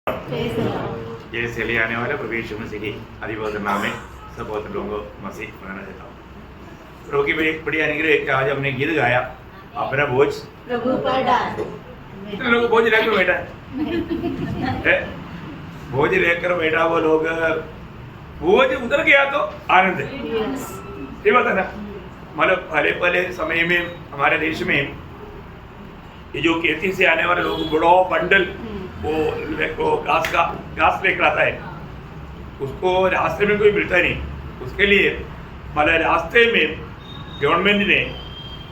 ये से ले आने वाले प्रभु यीशु मसीह की अधिपति नाम में सब बहुत लोगों को मसीह बनाना चाहता हूँ। प्रभु की बड़ी अनुग्रह कि आज हमने गीत गाया अपना बोझ प्रभु पर डाल। कितने लोग बोझ लेकर बैठा है? बोझ लेकर बैठा वो लोग बोझ उतर गया तो आनंद है, ये बात है ना। मतलब पहले पहले समय में हमारे देश में ये जो खेती से आने वाले लोग बड़ा बंडल वो घास लेकर आता है, उसको रास्ते में कोई मिलता नहीं, उसके लिए मतलब रास्ते में गवर्नमेंट ने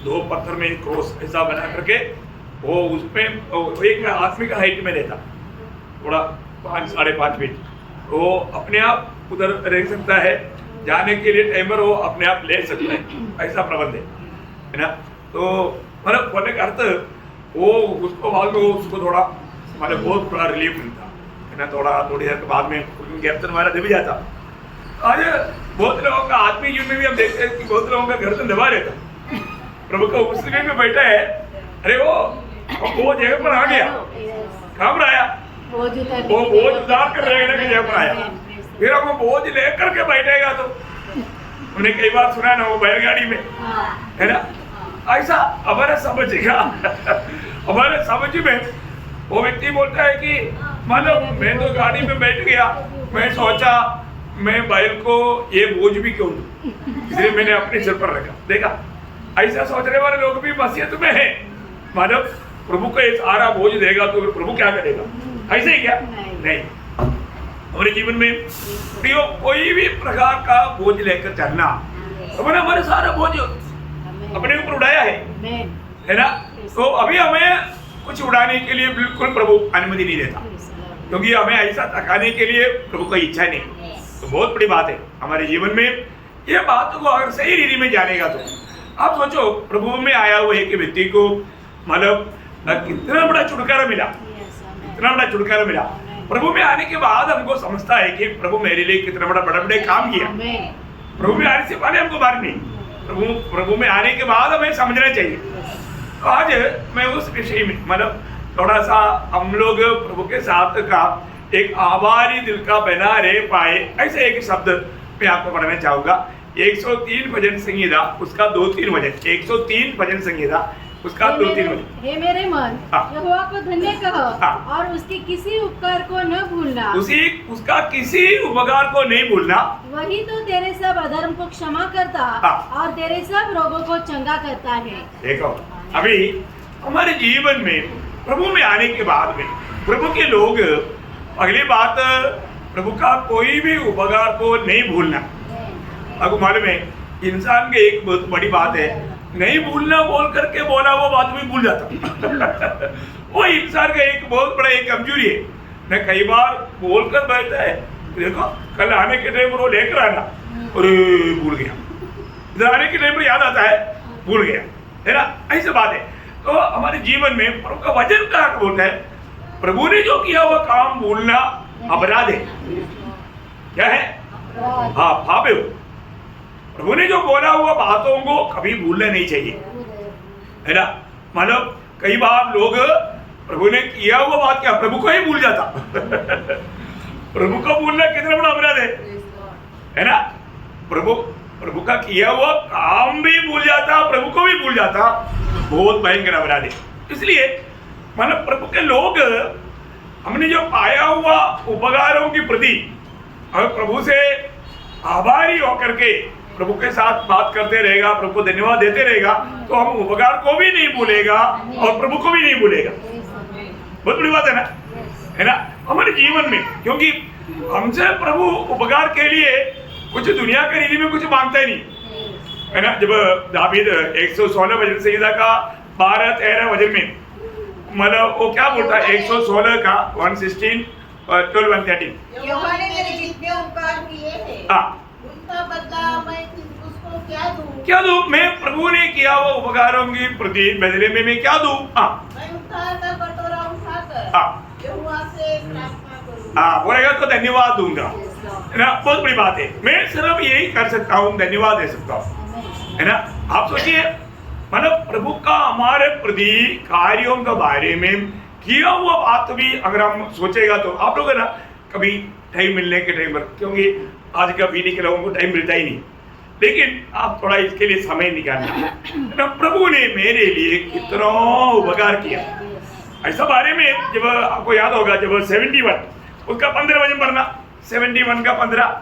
2 पत्थर में क्रॉस ऐसा बना करके वो उसमें एक आदमी का हाइट में रहता थोड़ा 5-5.5 फीट, वो अपने आप उधर रह सकता है, जाने के लिए टाइमर वो अपने आप ले सकता है, ऐसा प्रबंध है ना। तो मतलब बोलने का अर्थ वो उसको बाद में उसको थोड़ा मतलब बहुत बड़ा रिलीफ मिलता है ना। थोड़ी देर के बाद में कैप्टन हमारा दब जाता। आज बहुत लोगों का आत्मीय जीवन में भी हम देखते हैं कि बहुत लोगों का गर्दन दबा रहता, प्रभु का उपस्थिति में बैठा है, अरे वो जगह पर आ गया, कहाँ पर आया, वो बोझ उतार कर रहेगा कि जगह पर आया, फिर वो बोझ लेकर के बैठेगा तो उन्हें कई बार सुना ना वो बैलगाड़ी में है ना, ऐसा हमारे समझेगा। हमारे समझ में वो व्यक्ति बोलता है कि मतलब मैं तो गाड़ी में बैठ गया, मैं सोचा मैं बैल को ये बोझ भी क्यों दूं, इसलिए मैंने अपने सिर पर रखा। देखा, ऐसा सोचने वाले लोग भी मसीहत में है, मतलब प्रभु को ये सारा बोझ देगा तो प्रभु क्या करेगा, ऐसे ही क्या नहीं। हमारे जीवन में प्रियो कोई भी प्रकार का बोझ लेकर चलना, हमने हमारे सारा बोझ अपने ऊपर उड़ाया है ना। तो अभी हमें कुछ उड़ाने के लिए बिल्कुल प्रभु अनुमति नहीं देता, क्योंकि हमें ऐसा थकाने के लिए प्रभु की इच्छा नहीं। तो बहुत बड़ी बात है हमारे जीवन में, ये बात को अगर सही रीति में जानेगा तो आप सोचो प्रभु में आया हुआ एक व्यक्ति को मतलब कितना बड़ा छुटकारा मिला, कितना बड़ा छुटकारा मिला। प्रभु में आने के बाद हमको समझता है कि प्रभु मेरे लिए कितना बड़े काम किया। प्रभु में आने से पहले हमको बात नहीं, प्रभु में आने के बाद हमें समझना चाहिए। तो आज मैं उस विषय में मतलब थोड़ा सा हम लोग प्रभु के साथ का एक आभारी दिल का बना रह पाए, ऐसे एक शब्द मैं आपको पढ़ना चाहूंगा। 103 भजन संहिता उसका 2-3 वचन, 103 भजन संहिता उसका 2-3 वचन। हे मेरे मन, यहोवा को धन्य कहो और उसके किसी उपकार को न भूलना, उसका किसी उपकार को नहीं भूलना, वही तो तेरे सब अधर्म को क्षमा करता और तेरे सब रोगों को चंगा करता है। देखो अभी हमारे जीवन में प्रभु में आने के बाद में प्रभु के लोग अगली बात प्रभु का कोई भी उपकार को नहीं भूलना। आपको मालूम है इंसान की एक बहुत बड़ी बात है, नहीं भूलना बोल करके बोला वो बात भी भूल जाता। वो इंसान का एक बहुत बड़ा एक कमजोरी है। मैं कई बार बोलकर बैठता है, देखो कल आने के टाइम पर वो लेकर आना, अरे भूल गया, इधर आने के टाइम पर याद आता है, भूल गया, है ना, ऐसी बात है। तो हमारे जीवन में प्रभु का वचन क्या बोलता है, प्रभु ने जो किया वो काम भूलना अपराध है। क्या है? हाँ, पाप है। प्रभु ने जो बोला हुआ बातों को कभी भूलना नहीं चाहिए, है ना। मतलब कई बार लोग प्रभु ने किया हुआ बात क्या प्रभु को ही भूल जाता। प्रभु को भूलना कितना बड़ा अपराध है ना। प्रभु का किया हुआ काम भी भूल जाता, प्रभु को भी भूल जाता, बहुत भयंकर अपराध है। इसलिए मतलब प्रभु के लोग हमने जो पाया हुआ उपकारों की प्रति अगर प्रभु से आभारी होकर के प्रभु के साथ बात करते रहेगा, प्रभु को धन्यवाद देते रहेगा, तो हम उपकार को भी नहीं भूलेगा और प्रभु को भी नहीं भूलेगा। बहुत बड़ी बात है ना हमारे जीवन में, क्योंकि हमसे प्रभु उपकार के लिए कुछ दुनिया के रीति में कुछ मांगता ही नहीं, है ना। जब दावीद 116 भजन संहिता का 12-13 वचन में मतलब वो क्या बोलता है, 116 का 116 और 12-13, यहोवा ने मेरे जितने उपकार किए हैं उनका बदला मैं उसको क्या दूं, मैं प्रभु ने किया हुआ उपकारों की प्रति बदले में मैं क्या दूं। मैं उद्धार का कटोरा उठाकर यहोवा से प्रार्थना करूंगा, बोलेगा तो धन्यवाद दूंगा, है ना। बहुत बड़ी बात है, मैं सिर्फ यही कर सकता हूँ, धन्यवाद दे सकता हूँ, है ना। आप सोचिए मतलब प्रभु का हमारे प्रति कार्यों के बारे में किया हुआ बात भी अगर हम सोचेगा तो आप लोग है ना कभी टाइम मिलने के टाइम पर, क्योंकि आज का पीढ़ी के लोगों को टाइम मिलता ही नहीं, लेकिन आप थोड़ा इसके लिए समय निकालना ना। प्रभु ने मेरे लिए कितना उपकार किया, ऐसा बारे में जब आपको याद होगा जब 71 उसका 15 वचन पढ़ना, 71 का 15।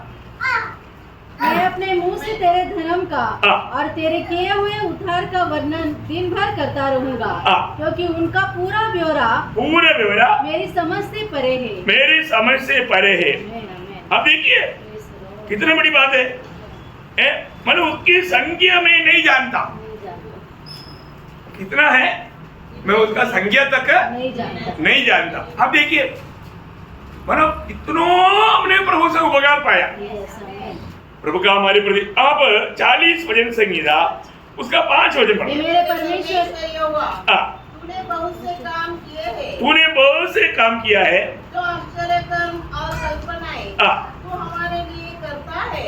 मैं अपने मुंह से तेरे धर्म का और तेरे किए हुए उद्धार का वर्णन दिन भर करता रहूंगा, क्योंकि उनका पूरा ब्यौरा मेरी समझ से परे है, मेरी समझ से परे है। अब देखिए कितनी बड़ी बात है, मतलब उसकी संख्या में नहीं जानता कितना है, मैं उसका संख्या तक नहीं जानता। अब देखिए मतलब इतना हमने प्रभु से उपकार पाया, प्रभु का हमारे प्रति। अब 40 वचन संगीता उसका 5 वचन पढ़ो। मेरे परमेश्वर तूने बहुत से काम किए हैं, तूने बहुत से काम किया है, जो आश्चर्य कर्म और कल्पनाएं तू हमारे लिए करता है,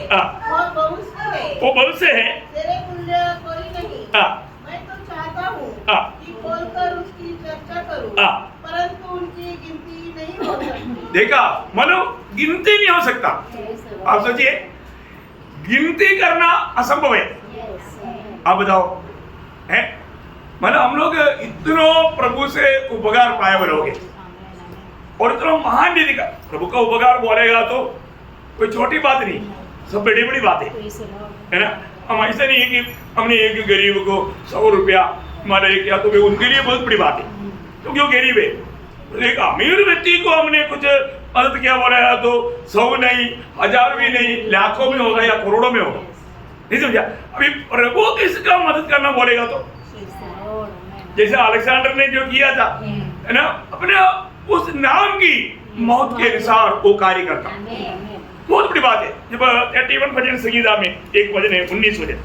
वो बहुत से है, तेरे तुल्य कोई नहीं। मैं तो चाहता हूँ कि खोलकर उसकी चर्चा करूँ, परंतु उनकी गिनती नहीं हो सकती। देखा मतलब गिनती नहीं हो सकता। आप सोचिए गिनती करना असंभव है। आप बताओ है मतलब हम लोग इतना प्रभु से उपकार पाए हुए लोग हैं, और इतना महान निधि का प्रभु का उपकार बोलेगा तो कोई छोटी बात नहीं, सब बड़ी बड़ी बात है ना। हम ऐसा नहीं है कि हमने एक गरीब को 100 रुपया हमारे किया तो उनके लिए बहुत बड़ी बात है, क्योंकि वो गरीब है। एक अमीर व्यक्ति को हमने कुछ मदद किया बोला तो 100 नहीं, 1000 भी नहीं, लाखों में होगा या करोड़ों में होगा, नहीं समझा। अभी प्रभु किसका मदद करना बोलेगा तो जैसे अलेक्जेंडर ने जो किया था है ना, अपने उस नाम की मौत के अनुसार वो कार्य करता, बहुत बड़ी बात है। जब 31 वचन संगीता में एक वचन है 19 वचन,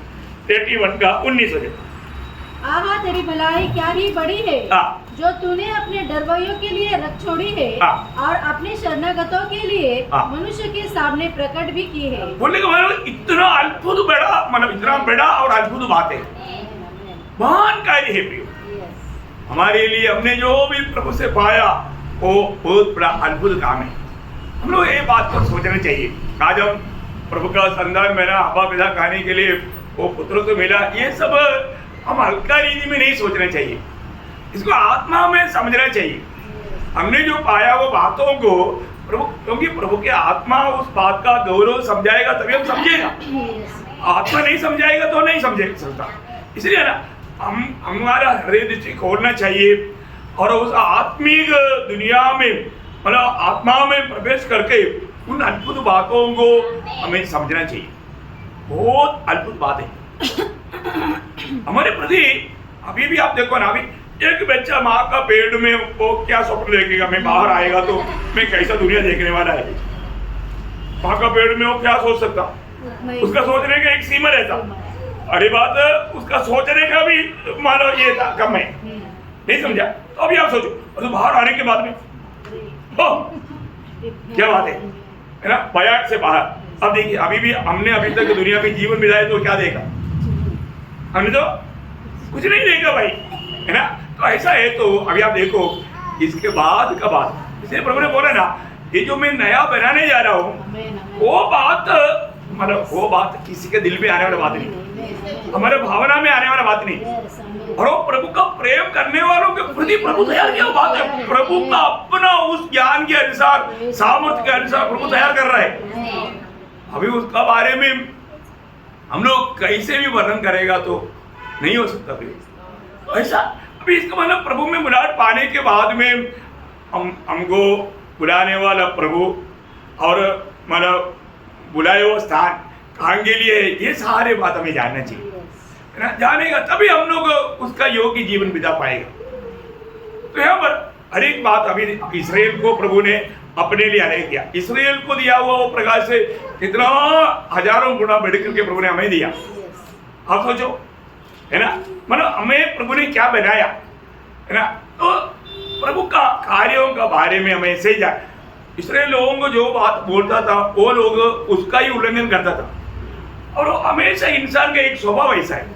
31 का 19 वचन। आहा तेरी भलाई क्या ही बड़ी है, जो तूने अपने डरवैयों के लिए रख छोड़ी है और अपने शरणागतों के लिए मनुष्य के सामने प्रकट भी की है। बोलने का मतलब इतना अद्भुत बड़ा, मतलब इतना बड़ा और अद्भुत बात है, महान कार्य है प्रियो हमारे लिए। हमने जो भी प्रभु से पाया वो बहुत बड़ा अद्भुत काम है। हम लोग ये बात को सोचना चाहिए। आज हम प्रभु का संतान मेरा अब्बा पिता खाने के लिए वो पुत्रों से मिला, ये सब हम हल्का रीति में नहीं सोचना चाहिए, इसको आत्मा में समझना चाहिए। हमने जो पाया वो बातों को प्रभु, क्योंकि प्रभु की आत्मा उस बात का गौरव समझाएगा तभी हम समझेगा, आत्मा नहीं समझाएगा तो नहीं समझ सकता। इसलिए ना हमारा हृदय दृष्टि खोलना चाहिए और उस आत्मिक दुनिया में मतलब आत्मा में प्रवेश करके उन अद्भुत बातों को हमें समझना चाहिए। बहुत अद्भुत बात है हमारे प्रति। अभी भी आप देखो ना, अभी एक बच्चा माँ का पेट में वो क्या स्वप्न देखेगा, मैं बाहर आएगा तो मैं कैसा दुनिया देखने वाला है। माँ का पेट में वो क्या सोच सकता, उसका सोचने का एक सीमा रहता। अरे बात उसका सोचने का भी मानो ये था कम है, नहीं समझा। तो अभी आप सोचो तो बाहर आने के बाद में क्या बात है ना, बयान से बाहर। अब देखिए अभी भी हमने अभी तक दुनिया में जीवन बिताया तो क्या देखा, हमने तो कुछ नहीं देखा भाई, है ना। तो ऐसा है तो अभी आप देखो इसके बाद का बात, इसलिए प्रभु ने बोला ना ये जो मैं नया बनाने जा रहा हूँ वो बात मतलब वो बात किसी के दिल में आने वाला बात नहीं, हमारे भावना में आने वाला बात नहीं। और वो प्रभु का प्रेम करने वालों के प्रति प्रभु तैयार किया बात है। प्रभु का अपना उस ज्ञान के अनुसार सामर्थ्य के अनुसार प्रभु तैयार कर रहा है। अभी उसका बारे में हम लोग कैसे भी वर्णन करेगा तो नहीं हो सकता फिर ऐसा। अभी इसका मतलब प्रभु में बुलाहट पाने के बाद में हमको बुलाने वाला प्रभु और मतलब बुलाए हुआ स्थान कहाँ के लिए, ये सारे बात हमें जानना चाहिए, है ना। जानेगा तभी हम लोग उसका योग्य जीवन बिता पाएगा। तो यहाँ पर हर एक बात अभी इस्राएल को प्रभु ने अपने लिए अलग किया। इस्राएल को दिया हुआ वो प्रकाश से कितना हजारों गुना बढ़ करके प्रभु ने हमें दिया। आप सोचो, है ना, मतलब हमें प्रभु ने क्या बनाया, है ना। तो प्रभु का कार्यों का बारे में हमें सही जान। इसलिए लोगों को जो बात बोलता था वो लोग उसका ही उल्लंघन करता था। और हमेशा इंसान का एक स्वभाव ऐसा है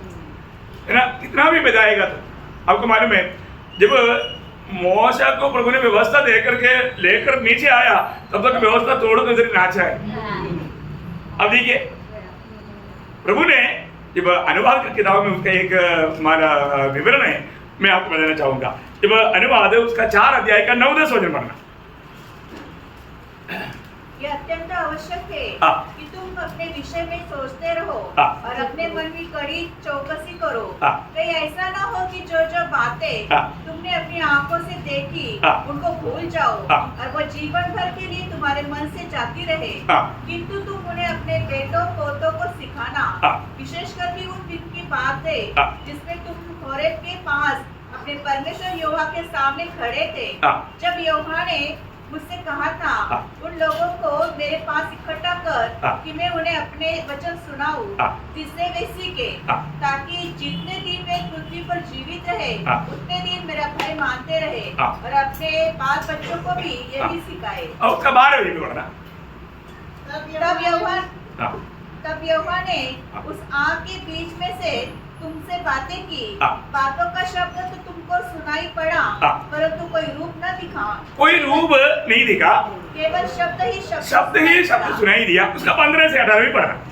ना, कितना भी बताएगा तो आपको मालूम है। जब मोशा को प्रभु ने व्यवस्था दे करके लेकर नीचे आया, तब तक व्यवस्था तोड़ कर इधर नाचा है। अब देखिए प्रभु ने जब अनुवाद की किताब में उसका एक हमारा विवरण है, मैं आपको बताना चाहूंगा। जब अनुवाद है उसका 4 अध्याय का 9-10 वचन पढ़ना। यह अत्यंत आवश्यक है कि तुम अपने विषय में सोचते रहो और अपने मन में कड़ी चौकसी करो। कहीं ऐसा ना हो कि जो जो बातें तुमने अपनी आंखों से देखी उनको भूल जाओ और वो जीवन भर के लिए तुम्हारे मन से जाती रहे। किंतु तुम उन्हें अपने बेटों पोतों को सिखाना, विशेष करके उन दिन की बातें जिसमें तुम होरेब के पास अपने परमेश्वर यहोवा के सामने खड़े थे, जब यहोवा ने मुझसे कहा था उन लोगों को मेरे पास इकट्ठा कर कि मैं उन्हें अपने वचन सुनाऊं, जिससे वे सीखे, ताकि जितने दिन वे पृथ्वी पर जीवित रहे उतने दिन मेरा भय मानते रहे और अपने बाल बच्चों को भी यही सिखाए। तब यहोवा ने उस आग के बीच में से तुमसे बातें की, बातों का शब्द तो तुमको सुनाई पड़ा, परंतु कोई रूप न दिखा। कोई रूप नहीं दिखा, केवल शब्द ही सुनाई दिया। उसका 15 से 18 पढ़ना।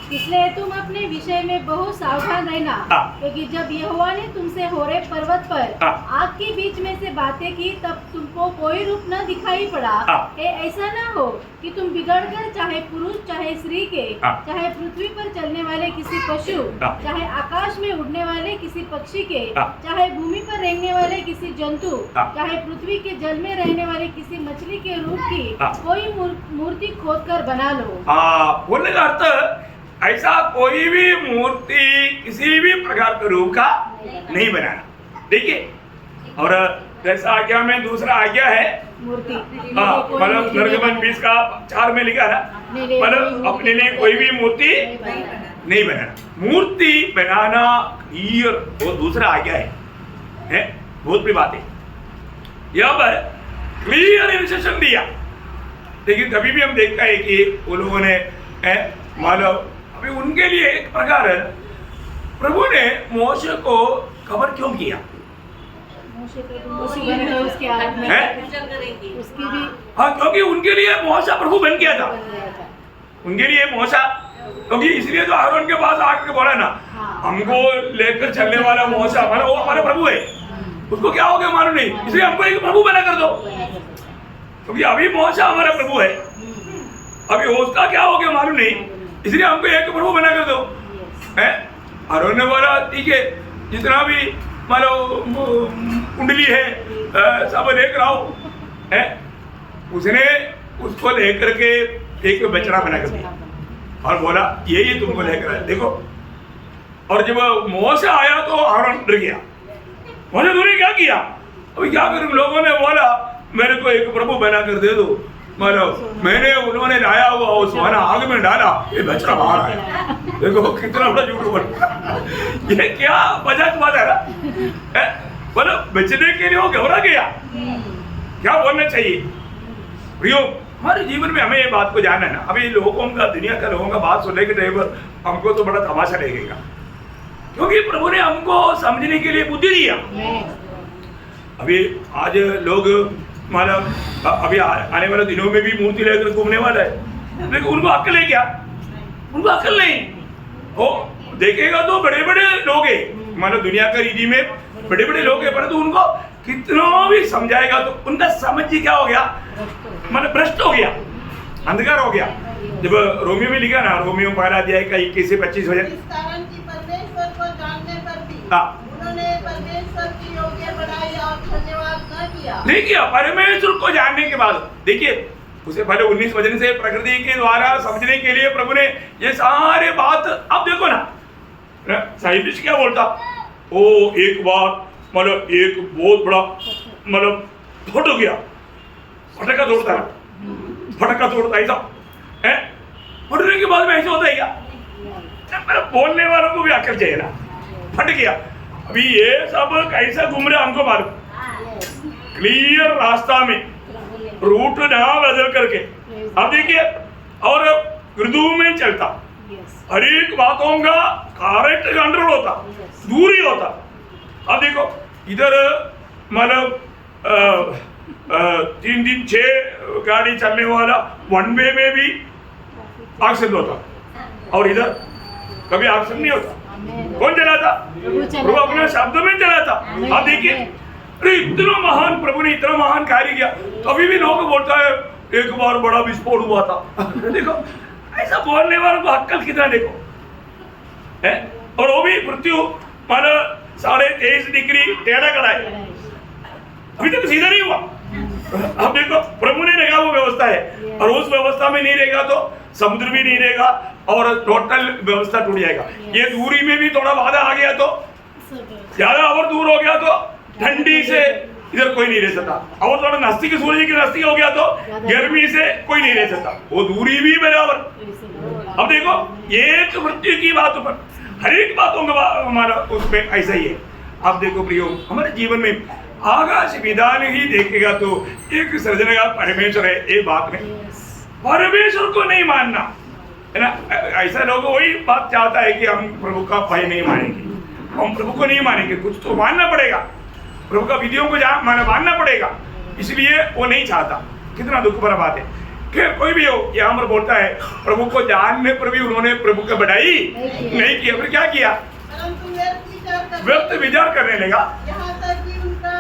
इसलिए तुम अपने विषय में बहुत सावधान रहना, क्योंकि जब यहोवा ने तुमसे होरेब पर्वत पर आग के बीच में से बातें की, तब तुमको कोई रूप न दिखाई पड़ा। ऐसा ना हो कि तुम बिगड़कर चाहे पुरुष चाहे स्त्री के, चाहे पृथ्वी पर चलने वाले किसी पशु, चाहे आकाश में उड़ने वाले किसी पक्षी के, चाहे भूमि पर रहने वाले किसी जंतु, चाहे पृथ्वी के जल में रहने वाले किसी मछली के रूप की कोई मूर्ति खोद कर बना लो। बोलने का अर्थ ऐसा कोई भी मूर्ति किसी भी प्रकार के रूप का नहीं बनाना। देखिए, और जैसा आज्ञा में दूसरा आज्ञा है मूर्ति, मतलब निर्गमन 20 का 4 में लिखा ना, मतलब अपने लिए कोई भी मूर्ति नहीं बनाना। मूर्ति बनाना ये वो दूसरा आज्ञा है बहुत बड़ी बात है। यहाँ पर क्लियर इंस्ट्रक्शन दिया। लेकिन कभी भी हम देखते हैं कि वो लोगों ने मानो अभी उनके लिए एक प्रकार है, प्रभु ने मोशे को खबर क्यों किया? उसके आग में उसकी भी, हाँ, क्योंकि उनके लिए मोशा प्रभु बन गया था। उनके लिए मोशा, क्योंकि इसलिए तो आरोन के पास आकर के बोला ना, हमको लेकर चलने वाला मोशा मानो वो हमारा प्रभु है, उसको क्या हो गया मालूम नहीं, इसलिए हमको एक प्रभु बना कर दो। क्योंकि अभी मोशा हमारा प्रभु है, अभी उसका क्या हो गया मालूम नहीं, इसलिए हमको एक प्रभु बना कर दो। आरोन ने बोला ठीक है, जितना भी मानो कुंडली है सब लेकर आओ। उसने उसको लेकर के एक बछड़ा बना कर दिया और बोला यही तुमको लेकर आया, देखो। और जब मोशे आया तो आरोन डर गया। मोशे तूने क्या किया? अभी क्या करूं, लोगों ने बोला मेरे को एक प्रभु बना कर दे दो, मतलब मैंने उन्होंने लाया हुआ उस वाला आग में डाला, ये बछड़ा बाहर आया। देखो कितना बड़ा झूठ बोल, ये क्या मजाक बात है ना, मतलब बचने के लिए वो घबरा गया। क्या बोलना चाहिए प्रियो, हमारे जीवन में हमें ये बात को जानना है ना। अभी लोगों का, दुनिया का लोगों का बात सुनने के टाइम पर हमको तो बड़ा तमाशा लगेगा, क्योंकि प्रभु ने हमको समझने के लिए बुद्धि दिया। अभी आज लोग मतलब अभी आने वाले दिनों में भी मूर्ति लेकर घूमने वाला है, लेकिन उनको अक्ल है क्या? उनको अक्ल नहीं हो। देखेगा तो बड़े बड़े लोग हैं, मतलब दुनिया का रीति में बड़े बड़े लोग हैं, परंतु उनको कितना भी समझाएगा तो उनका समझ ही क्या हो गया, मतलब भ्रष्ट हो गया, अंधकार हो गया। जब रोमियो में लिखा ना, रोमियो 12 अध्याय का 21 से 25 वचन, इस कारण कि परमेश्वर को जानने पर भी उन्होंने परमेश्वर की योग्य बनाई और धन्यवाद न किया। नहीं किया। परमेश्वर को जानने के बाद देखिए, उसे पहले 19 वचन से प्रकृति के द्वारा समझने के लिए प्रभु ने ये सारे बात, अब देखो ना साइंटिस्ट क्या बोलता, ओ एक बार मतलब एक बहुत बड़ा मतलब फट हो गया, फटका तोड़ता है, फटका तोड़ता ऐसा है, फटने के बाद में ऐसा होता है क्या? मतलब बोलने वालों को भी अक्ल चाहिए ना, फट गया। अभी ये सब कैसा घूम रहे हमको मालूम, क्लियर रास्ता में रूट ना बदल करके। अब देखिए, और उर्दू में चलता, हर एक बातों का करेक्ट कंट्रोल होता, दूरी होता। अब देखो इधर मतलब 3 दिन 6 गाड़ी चलने वाला वन वे में भी एक्सीडेंट होता और इधर कभी एक्सीडेंट नहीं होता। कौन चलाता? प्रभु अपने शब्दों में चलाता। आप देखिए, अरे इतना महान प्रभु ने इतना महान कार्य किया, कभी भी लोग बोलता है एक बार बड़ा विस्फोट हुआ था। देखो ऐसा बोलने वालों को अक्कल कितना देखो है। और वो भी मृत्यु मानो 23.5 डिग्री टेढ़ा कड़ा है, अभी तक सीधा नहीं हुआ। अब देखो प्रभु ने रखा वो व्यवस्था है, और उस व्यवस्था में नहीं रहेगा तो समुद्र भी नहीं रहेगा और टोटल व्यवस्था टूट जाएगा। ये दूरी में भी थोड़ा बाधा आ गया तो, ज्यादा और दूर हो गया तो ठंडी से इधर कोई नहीं रह सकता, और थोड़ा नजदीक सूर्य की नजदीक हो गया तो गर्मी से कोई नहीं रह सकता, वो दूरी भी बराबर। अब देखो एक मृत्यु की बातों पर हर एक बातों का हमारा उसमें ऐसा ही है। आप देखो प्रियो, हमारे जीवन में आकाश विधान ही देखेगा तो एक सृजनहार परमेश्वर है। ये बात में परमेश्वर को नहीं मानना है ना, ऐसा लोग वही बात चाहता है कि हम प्रभु का भय नहीं मानेंगे, हम प्रभु को नहीं मानेंगे, कुछ तो मानना पड़ेगा, प्रभु का विधियों को मानना पड़ेगा, इसलिए वो नहीं चाहता। कितना दुख भरा बात है। खैर कोई भी हो, यहाँ पर बोलता है प्रभु को जानने पर भी उन्होंने प्रभु की बढ़ाई नहीं किया, फिर क्या किया? व्यर्थ विचार करने लगा, यहाँ तक कि उनका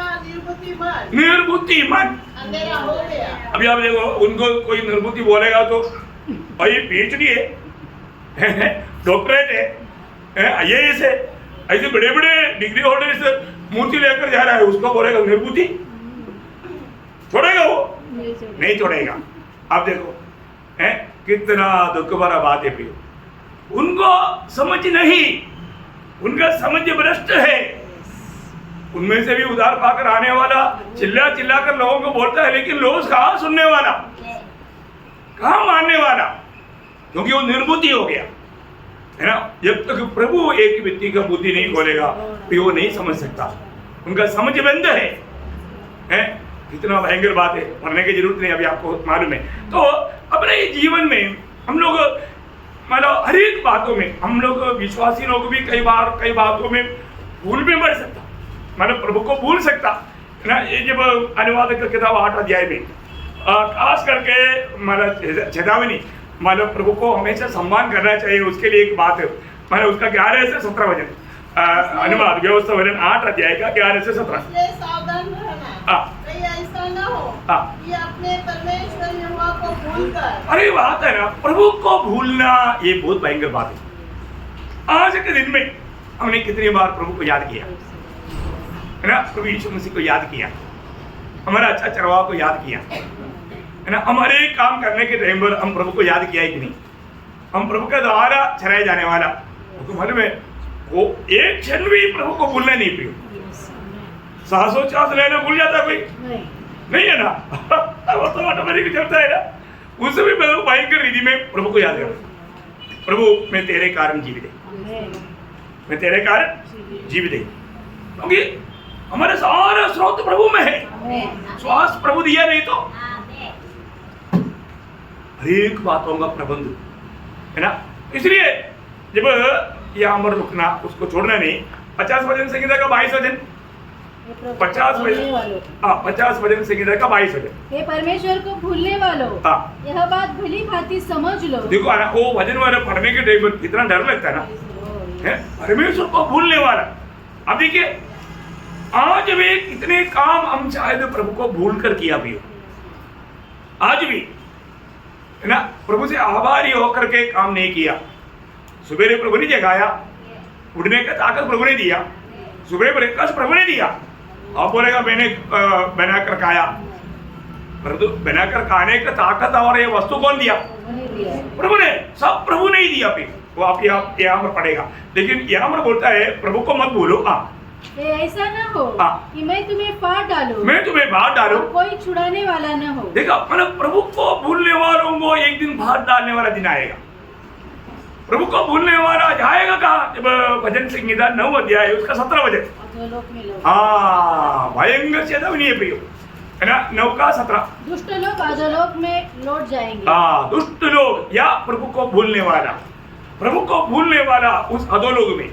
निर्बुद्धि मन अंधेरा हो गया। अभी आप देखो, उनको कोई निर्बुद्धि बोलेगा तो भाई PhD है, डॉक्टरेट है, IAS है, ऐसे बड़े बड़े डिग्री होल्डर से मूर्ति लेकर जा रहा है, उसको बोलेगा निर्बुद्धि? छोड़ेगा वो? नहीं छोड़ेगा। आप देखो है कितना दुख भरा बात है प्रियो। उनको समझ नहीं, उनका समझ भ्रष्ट है। उनमें से भी उधार पाकर आने वाला चिल्ला चिल्ला कर लोगों को बोलता है, लेकिन लोग कहाँ सुनने वाला, कहाँ मानने वाला, क्योंकि वो निर्बुद्धि हो गया है ना। जब तक प्रभु एक व्यक्ति का बुद्धि नहीं खोलेगा तो वो नहीं समझ सकता, उनका समझ बंद है। कितना भयंकर बात है, पढ़ने की जरूरत नहीं, अभी आपको मालूम है। तो अपने जीवन में हम लोग मतलब हर एक बातों में हम लोग विश्वासी लोग भी कई बातों में भूल भी बढ़ सकता, मतलब प्रभु को भूल सकता है ना। ये जब अनुवादक का किताब 8 अध्याय में खास करके मतलब चेतावनी, मतलब प्रभु को हमेशा सम्मान करना चाहिए, उसके लिए एक बात है, मतलब उसका 11 से 17 वचन अनुवाद व्यवस्था वचन 8 अध्याय का 11 से 17। सावधान रहना, कहीं ऐसा न हो कि अपने परमेश्वर यहोवा को भूलकर। अरे बात है ना, प्रभु को भूलना ये बहुत भयंकर बात है। आज के दिन में हमने कितनी बार प्रभु को याद किया है ना, प्रभु यीशु मसीह को याद किया, हमारा अच्छा चरवाहा को याद किया है ना। हमारे काम करने के टाइम पर हम प्रभु को याद किया है कि नहीं? हम प्रभु के द्वारा चलाए जाने वाला, तो मालूम है वो एक क्षण भी प्रभु को भूलना नहीं पियो। सांसोच्छ्वास लेना भूल जाता कोई? नहीं है ना। वो तो ऑटोमेटिक चलता है ना। उससे भी भयंकर विधि में प्रभु को याद करो, प्रभु मैं तेरे कारण जीवित है, मैं तेरे कारण जीवित है, क्योंकि हमारे सारा स्रोत प्रभु में है। श्वास प्रभु दिया नहीं तो हर एक बातों का प्रबंध है ना। इसलिए जब यहाँ पर रुकना, उसको छोड़ना नहीं। 50 वचन संहिता का 22 वचन, 50 वचन संहिता का 22 वचन। हे परमेश्वर को भूलने वालों, यह बात भली भांति समझ लो। देखो ना, वो वचन वाले पढ़ने के टाइम पर कितना डर लगता है ना, है परमेश्वर को भूलने वाला। अब देखिए आज भी कितने काम हम शायद प्रभु को भूल कर किया भी हो, आज भी है ना। प्रभु से आभारी होकर के काम नहीं किया। सुबह प्रभु ने जगाया, उठने का ताकत प्रभु ने दिया, सुबह ब्रेकफास्ट प्रभु ने दिया। आप बोलेगा मैंने बनाकर खाया, परंतु बनाकर खाने का ताकत और ये वस्तु कौन दिया? प्रभु ने, सब प्रभु ने ही दिया। फिर वो आप यहाँ पर पड़ेगा, लेकिन यहाँ पर बोलता है प्रभु को मत भूलो। ऐसा न हो कि मैं तुम्हें फाड़ डालूं, मैं तुम्हें फाड़ डालूं, कोई छुड़ाने वाला न हो। देखो मतलब प्रभु को भूलने वालों को एक दिन फाड़ डालने वाला दिन आएगा। प्रभु को भूलने वाला जाएगा कहाँ? जब भजन संहिता 9 अध्याय उसका 17 वचन। हाँ भयंकर चेतावनी है प्रियो, है ना। 9 का 17, दुष्ट लोग अधोलोक में लौट जाएंगे। हाँ दुष्ट लोग या प्रभु को भूलने वाला, प्रभु को भूलने वाला उस अधोलोक में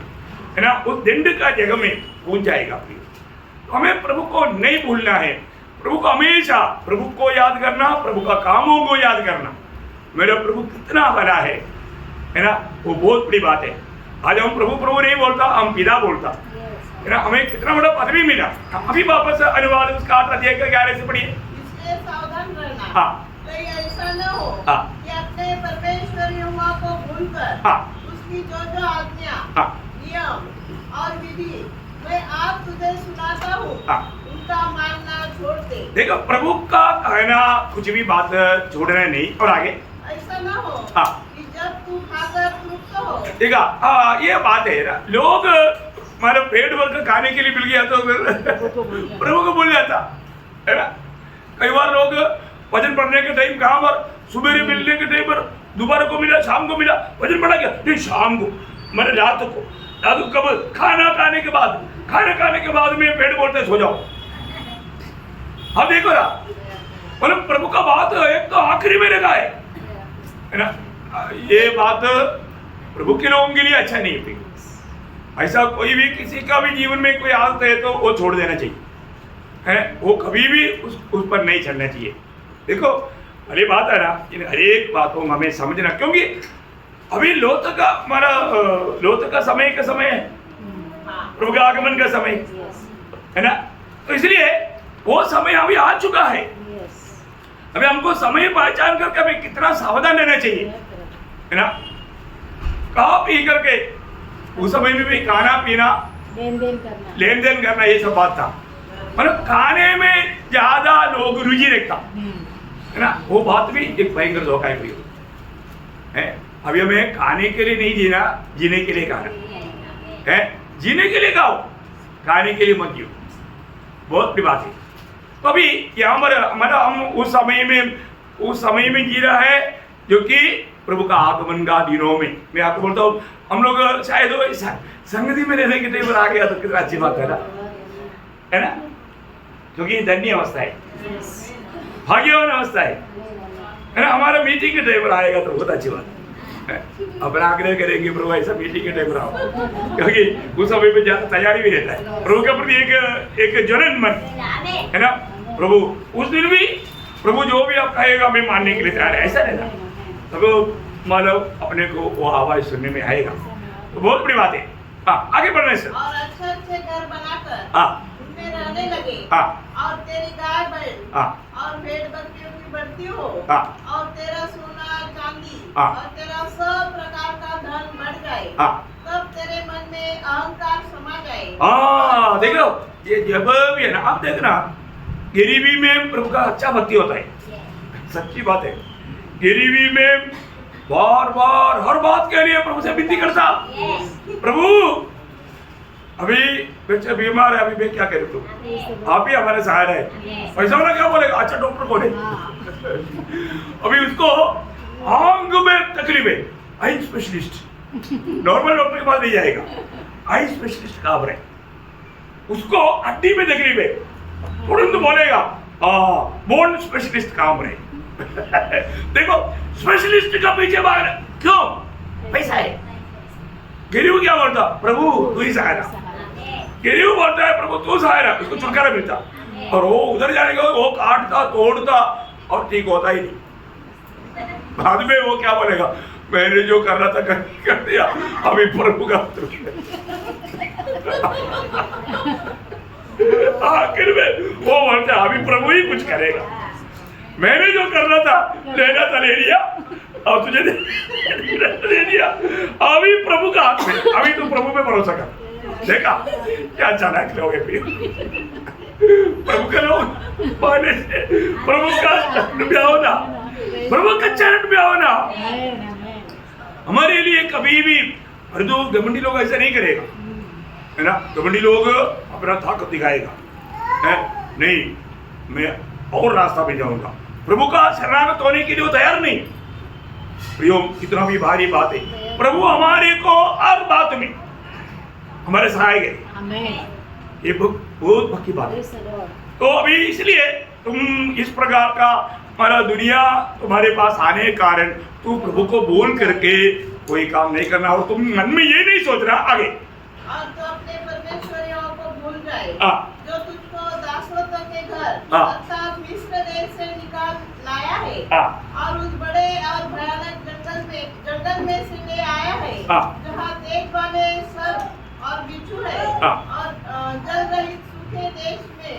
है ना, उस दंड का जगह में पहुंच जाएगा। हमें प्रभु को नहीं भूलना है। प्रभु को हमेशा प्रभु को याद करना, प्रभु का कामों को याद करना। मेरा प्रभु कितना बड़ा है ना, वो बहुत बड़ी बात है। आज हम प्रभु प्रभु नहीं बोलता, हम पिता बोलता है ना। हमें कितना बड़ा पदवी मिला। अभी वापस अनुवाद उसका 8 अध्याय का 11 से पढ़िए। इसलिए सावधान रहना, हाँ कहीं ऐसा न हो हाँ कि अपने परमेश्वर यहोवा को भूलकर हाँ उसकी जो आज्ञा, हाँ नियम और विधि मैं आज तुझे सुनाता हूँ, हाँ। उनका मानना छोड़ दे। देखो, प्रभु का कहना कुछ भी बात छोड़ना नहीं। और आगे ऐसा न हो हाँ कि जब तू खाकर तृप्त हो। देखा, ये बात है ना, लोग हमारे पेट भर कर खाने के लिए मिल गया तो फिर प्रभु को भूल जाता है ना। कई बार लोग वजन बढ़ने के टाइम कहाँ पर, सुबह मिलने के टाइम पर दोपहर को मिला, शाम को मिला, वजन बढ़ा क्या, नहीं शाम को, मैंने रात को कब, खाना खाने के बाद में पेट बोलते सो जाओ। अब देखो ना, मतलब प्रभु का बात एक तो आखिरी में लगा है ना। ये बात प्रभु के लोगों के लिए अच्छा नहीं है। ऐसा कोई भी किसी का भी जीवन में कोई आदत है तो वो छोड़ देना चाहिए है, वो कभी भी उस पर नहीं चलना चाहिए। देखो, अरे बात है ना, इन हरेक बातों में हमें समझना, क्योंकि अभी लोत का समय है, प्रभु के आगमन का समय है ना। तो इसलिए वो समय अभी आ चुका है। अभी हमको समय पहचान करके हमें कितना सावधान रहना चाहिए है ना। खा पी करके उस समय में भी खाना पीना, लेन देन करना, ये सब बात था। मतलब खाने में ज्यादा लोग रुचि रखता है ना, वो बात भी एक भयंकर धोखा है। अभी हमें खाने के लिए नहीं जीना, जीने के लिए खाना है। जीने के लिए खाओ, खाने के लिए मत जियो, बहुत बड़ी बात है। तो अभी यहाँ पर हमारा हम उस समय में जी रहा है जो कि प्रभु का आगमन का दिनों में। मैं आपको बोलता हूँ, हम लोग शायद संगति में रहने के टाइम पर आ गया तो कितना अच्छी बात है ना, क्योंकि धन्य अवस्था है, भाग्यवान अवस्था है ना। हमारा मीटिंग के टाइम पर आएगा तो बहुत अच्छी बात है। अपना आग्रह करेंगे प्रभु ऐसा मीटिंग के टाइम पर आओ, क्योंकि उस समय पे ज्यादा तैयारी भी रहता है। प्रभु के प्रति एक ज्वलन मन है ना। प्रभु उस दिन भी प्रभु जो भी आप कहेगा मैं मानने के लिए तैयार है, ऐसा रहना। तब मतलब अपने को वो आवाज सुनने में आएगा, तो बहुत बड़ी बात है। हाँ, आगे बढ़ने से और अच्छे घर बनाकर हाँ उनमें रहने लगे हाँ और तेरी गाय बैल हाँ और भेड़ बकरियों की बढ़ती हो हाँ और तेरा सोना चांदी हाँ और तेरा सब प्रकार का धन बढ़ जाए, हाँ तब तेरे मन में अहंकार समा जाए। हाँ, देखो, ये जब भी है ना, आप देखना गरीबी में प्रभु का अच्छा भक्ति होता है, सच्ची बात है। गरीबी में बार बार हर बात के लिए प्रभु से विनती करता, प्रभु अभी बच्चे बीमार है, अभी मैं क्या करूँ, तुम आप ही हमारे सहारा है। पैसा वाला क्या बोलेगा, अच्छा डॉक्टर कौन है, अभी उसको आंख में तकलीफ है, आई स्पेशलिस्ट, नॉर्मल डॉक्टर के पास नहीं जाएगा, आई स्पेशलिस्ट का है। उसको हड्डी में तकलीफ है, तुरंत बोलेगा बोन स्पेशलिस्ट काम रहे। देखो, स्पेशलिस्ट का पीछे भाग रहे, क्यों, पैसा है। गरीब क्या बोलता, प्रभु तू ही सहारा, गरीब बोलता है प्रभु तू सहारा, उसको छुटकारा मिलता। और वो उधर जाने का वो काटता तोड़ता और ठीक होता ही नहीं। बाद में वो क्या बोलेगा, मैंने जो कर रहा था कर दिया, अभी प्रभु का आखिर में वो बोलता अभी प्रभु ही कुछ करेगा, मैंने जो करना था लेना था ले लिया, अब तुझे ले लिया, अभी प्रभु का हाथ में, अभी तू प्रभु पे भरोसा कर। देखा क्या चालाक लोग है, प्रभु के लोग पहले से प्रभु का चरण में आओ ना, प्रभु का चरण में आओ ना। हमारे लिए कभी भी तो घमंडी लोग ऐसा नहीं करेगा है ना। घमंडी लोग अपना ताकत दिखाएगा है, नहीं मैं और रास्ता पे जाऊंगा, प्रभु का शरणागत होने के लिए वो तैयार नहीं। प्रियो, कितना भी भारी बात है, प्रभु हमारे को हर बात में हमारे सहायक है, ये बहुत पक्की बात है। तो अभी इसलिए तुम इस प्रकार का हमारा दुनिया तुम्हारे पास आने के कारण तू प्रभु को बोल करके कोई काम नहीं करना, और तुम मन में ये नहीं सोच रहा आगे और तो अपने परमेश्वर को भूल जाए हाँ जो तुझको कर अर्थात मिस्र देश से निकाल लाया है और उस बड़े और भयानक जंगल में से ले आया है जहाँ देख वाले सर्प और बिच्छू है और जल रहित सूखे देश में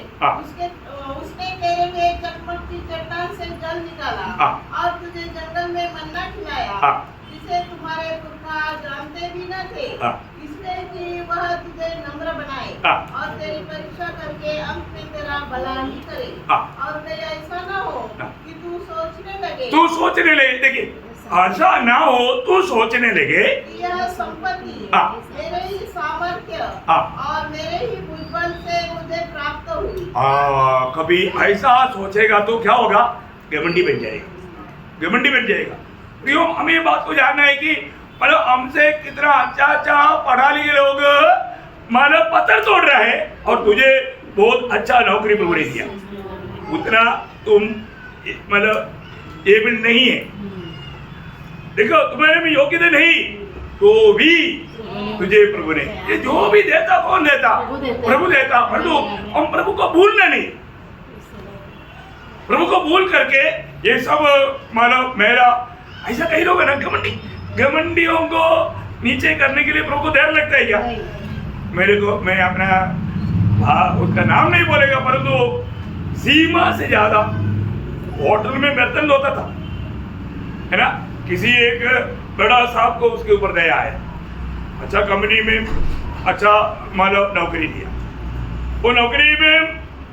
उसने तेरे लिए चटमटती चट्टान से जल निकाला और तुझे जंगल में मन्ना खिलाया जिसे तुम्हारे पुरखा जानते भी न थे इसलिए कि वह तुझे नम्र बनाए और तेरी परीक्षा करके अंत में तेरा भला ही करे और कहीं ऐसा ना हो कि तू सोचने लगे देखिए ऐसा ना हो तू सोचने लगे यह संपत्ति मेरे ही सामर्थ्य और मेरे ही भुजबल से मुझे प्राप्त हुई। कभी ऐसा सोचेगा तो क्या होगा? घमंडी बन जाएगा। प्रियो, हमें ये बात को जानना है कि मतलब हमसे कितना अच्छा पढ़ा लिखे लोग मतलब पत्थर तोड़ रहा है और तुझे बहुत अच्छा नौकरी प्रभु ने दिया, उतना तुम मतलब एबल नहीं है। देखो तुम्हारे में योग्यता नहीं तो भी तुझे प्रभु ने ये जो भी देता, कौन देता? प्रभु देता। परंतु हम प्रभु को भूलना नहीं, प्रभु को भूल करके ये सब मानो मेरा ऐसा कई लोग है ना घमंडियों को नीचे करने के लिए प्रभु को देर लगता है क्या? मेरे को मैं अपना उसका नाम नहीं बोलेगा, परंतु सीमा से ज्यादा होटल में बर्तन धोता था, है ना। किसी एक बड़ा साहब को उसके ऊपर दया है, अच्छा कंपनी में अच्छा मतलब नौकरी दिया, वो नौकरी में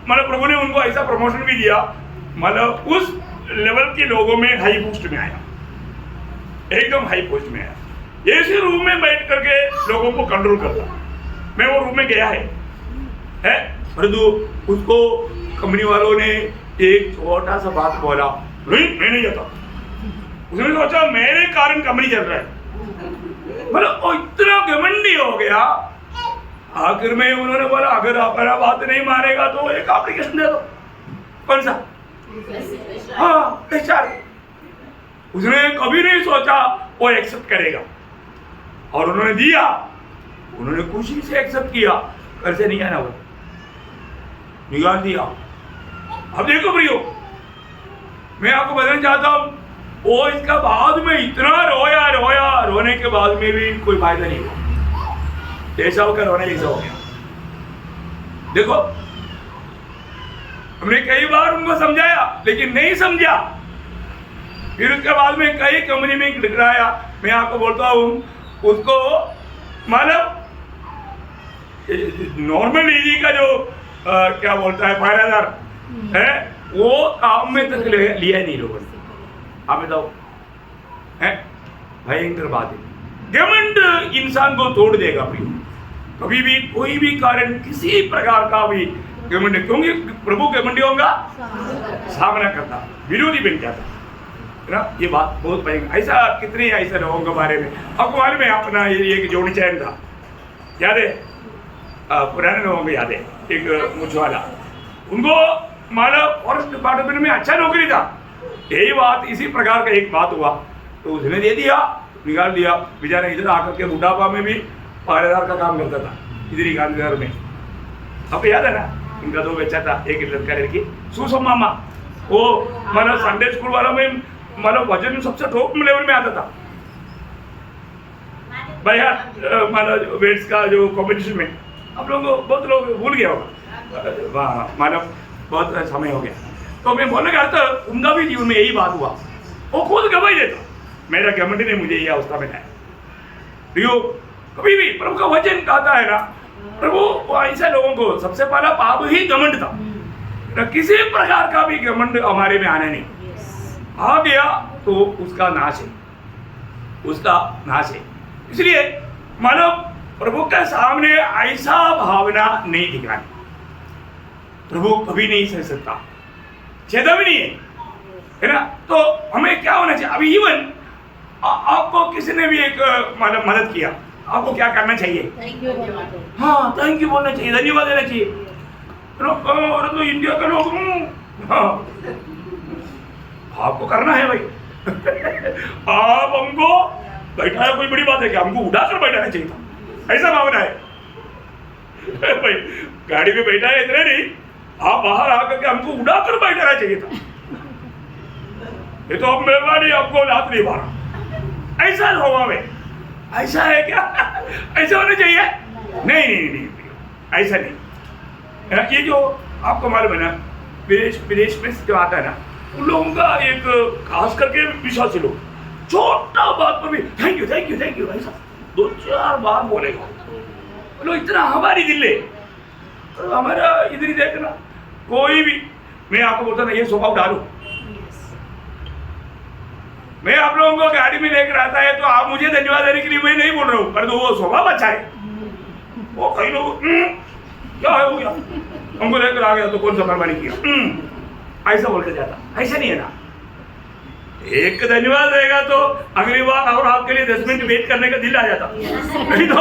मतलब प्रभु ने उनको ऐसा प्रमोशन भी दिया, मतलब उस लेवल के लोगों में हाई पोस्ट में आया, एकदम हाई पोस्ट में आया। ऐसे रूम में बैठ करके लोगों को कंट्रोल करता। मैं वो रूम में गया है परंतु उसको कंपनी वालों ने एक छोटा सा बात बोला, नहीं मैं नहीं जाता। उसने सोचा मेरे कारण कंपनी चल रहा है, मतलब वो इतना घमंडी हो गया। आखिर में उन्होंने बोला अगर आप मेरा बात नहीं मानेगा तो एक एप्लीकेशन दे दो। कौन सा? हाँ, HR। उसने कभी नहीं सोचा वो एक्सेप्ट करेगा और उन्होंने दिया, उन्होंने खुशी से एक्सेप्ट किया। घर से नहीं आना, वो निकाल दिया। अब देखो प्रियो, मैं आपको बताना चाहता हूं वो इसका बाद में इतना रोया, रोने के बाद में भी कोई फायदा नहीं हुआ, जैसा होकर रोने जैसा हो गया। देखो हमने कई बार उनको समझाया लेकिन नहीं समझा, फिर उसके बाद में कई कंपनी में टकराया। मैं आपको बोलता हूँ उसको मतलब नॉर्मल ईजी का जो क्या बोलता है फायदादार है वो काम में तक लिया नहीं लोगों ने। आप बताओ, है भयंकर बात है। घमंड इंसान को तोड़ देगा प्रियो, कभी भी कोई भी कारण किसी प्रकार का भी घमंड, क्योंकि प्रभु घमंडियों का सामना करता, विरोधी बन जाता है ना। ये बात बहुत भयंकर। ऐसा कितने ऐसे लोगों के बारे में आपको मालूम है? अपना ये एक जोड़ी चैन था, याद है? पुराने लोगों को याद है, एक मुझवाला, उनको माला फॉरेस्ट डिपार्टमेंट में अच्छा नौकरी था। यही बात इसी प्रकार का एक बात हुआ तो उसने दे दिया, निकाल दिया। बेचारा इधर आकर के बुढ़ापा में भी पहरेदार का काम करता था इधर ही गांधीनगर में। आपको याद है ना? उनका दो बच्चा था, एक लड़का लड़की। सुसम मामा वो मतलब संडे स्कूल वालों में मतलब वजन में सबसे टॉप लेवल में आता था भैया, मतलब वेट्स का जो कॉम्पिटिशन में। आप लोग बहुत लोग भूल गया होगा, मतलब बहुत समय हो गया। तो मैं बोलने का अर्थ उनका भी जीवन में यही बात हुआ, वो खुद गवाही देता, मेरा घमंड ने मुझे यह अवस्था में लाया। प्रियो, कभी भी प्रभु का वचन कहता है ना, प्रभु ऐसे लोगों को सबसे पहला पाप ही घमंड था ना, किसी प्रकार का भी घमंड हमारे में आना नहीं। आ गया तो उसका नाश है, उसका नाश है। इसलिए मानव प्रभु के सामने ऐसा भावना नहीं दिखानी, प्रभु कभी नहीं सह सकता, चेतावनी है ना। तो हमें क्या होना चाहिए? अभी इवन आपको किसी ने भी एक मतलब मदद किया, आपको क्या करना चाहिए? हाँ, थैंक यू बोलना चाहिए, धन्यवाद देना चाहिए। तो इंडिया का लोग आपको करना है भाई। आप हमको बैठाया कोई बड़ी बात है क्या? हमको उठाकर बैठाना चाहिए था, ऐसा भावना है भाई। गाड़ी में बैठा है इतना नहीं, आप बाहर आकर के हमको उड़ाकर बैठाना चाहिए था। ये तो अब मेहरबानी आपको लात नहीं मारा। ऐसा होगा में ऐसा है क्या? ऐसा होना चाहिए? नहीं नहीं नहीं, नहीं ऐसा नहीं। ये जो आपको मालूम है ना, विदेश में जो आता है ना, उन लोगों का एक खास करके विश्वासी लोग छोटा बात पर भी thank you thank you thank you ऐसा 2-4 बार बोलेगा। बोलो इतना हमारी दिल है। तो हमारा इधर ही देखना, कोई भी, मैं आपको बोलता ना ये स्वभाव डालो। मैं आप लोगों को गाड़ी में लेकर आता है तो आप मुझे धन्यवाद देने के लिए मैं नहीं बोल रहा हूँ, पर तो वो स्वभाव अच्छा है। वो कई लोग क्या हो गया, हमको लेकर आ गया तो कौन सा मेहरबानी किया, ऐसा बोल के जाता। ऐसा नहीं है ना, एक धन्यवाद रहेगा तो अगली बार और आपके लिए 10 मिनट वेट करने का दिल आ जाता। नहीं तो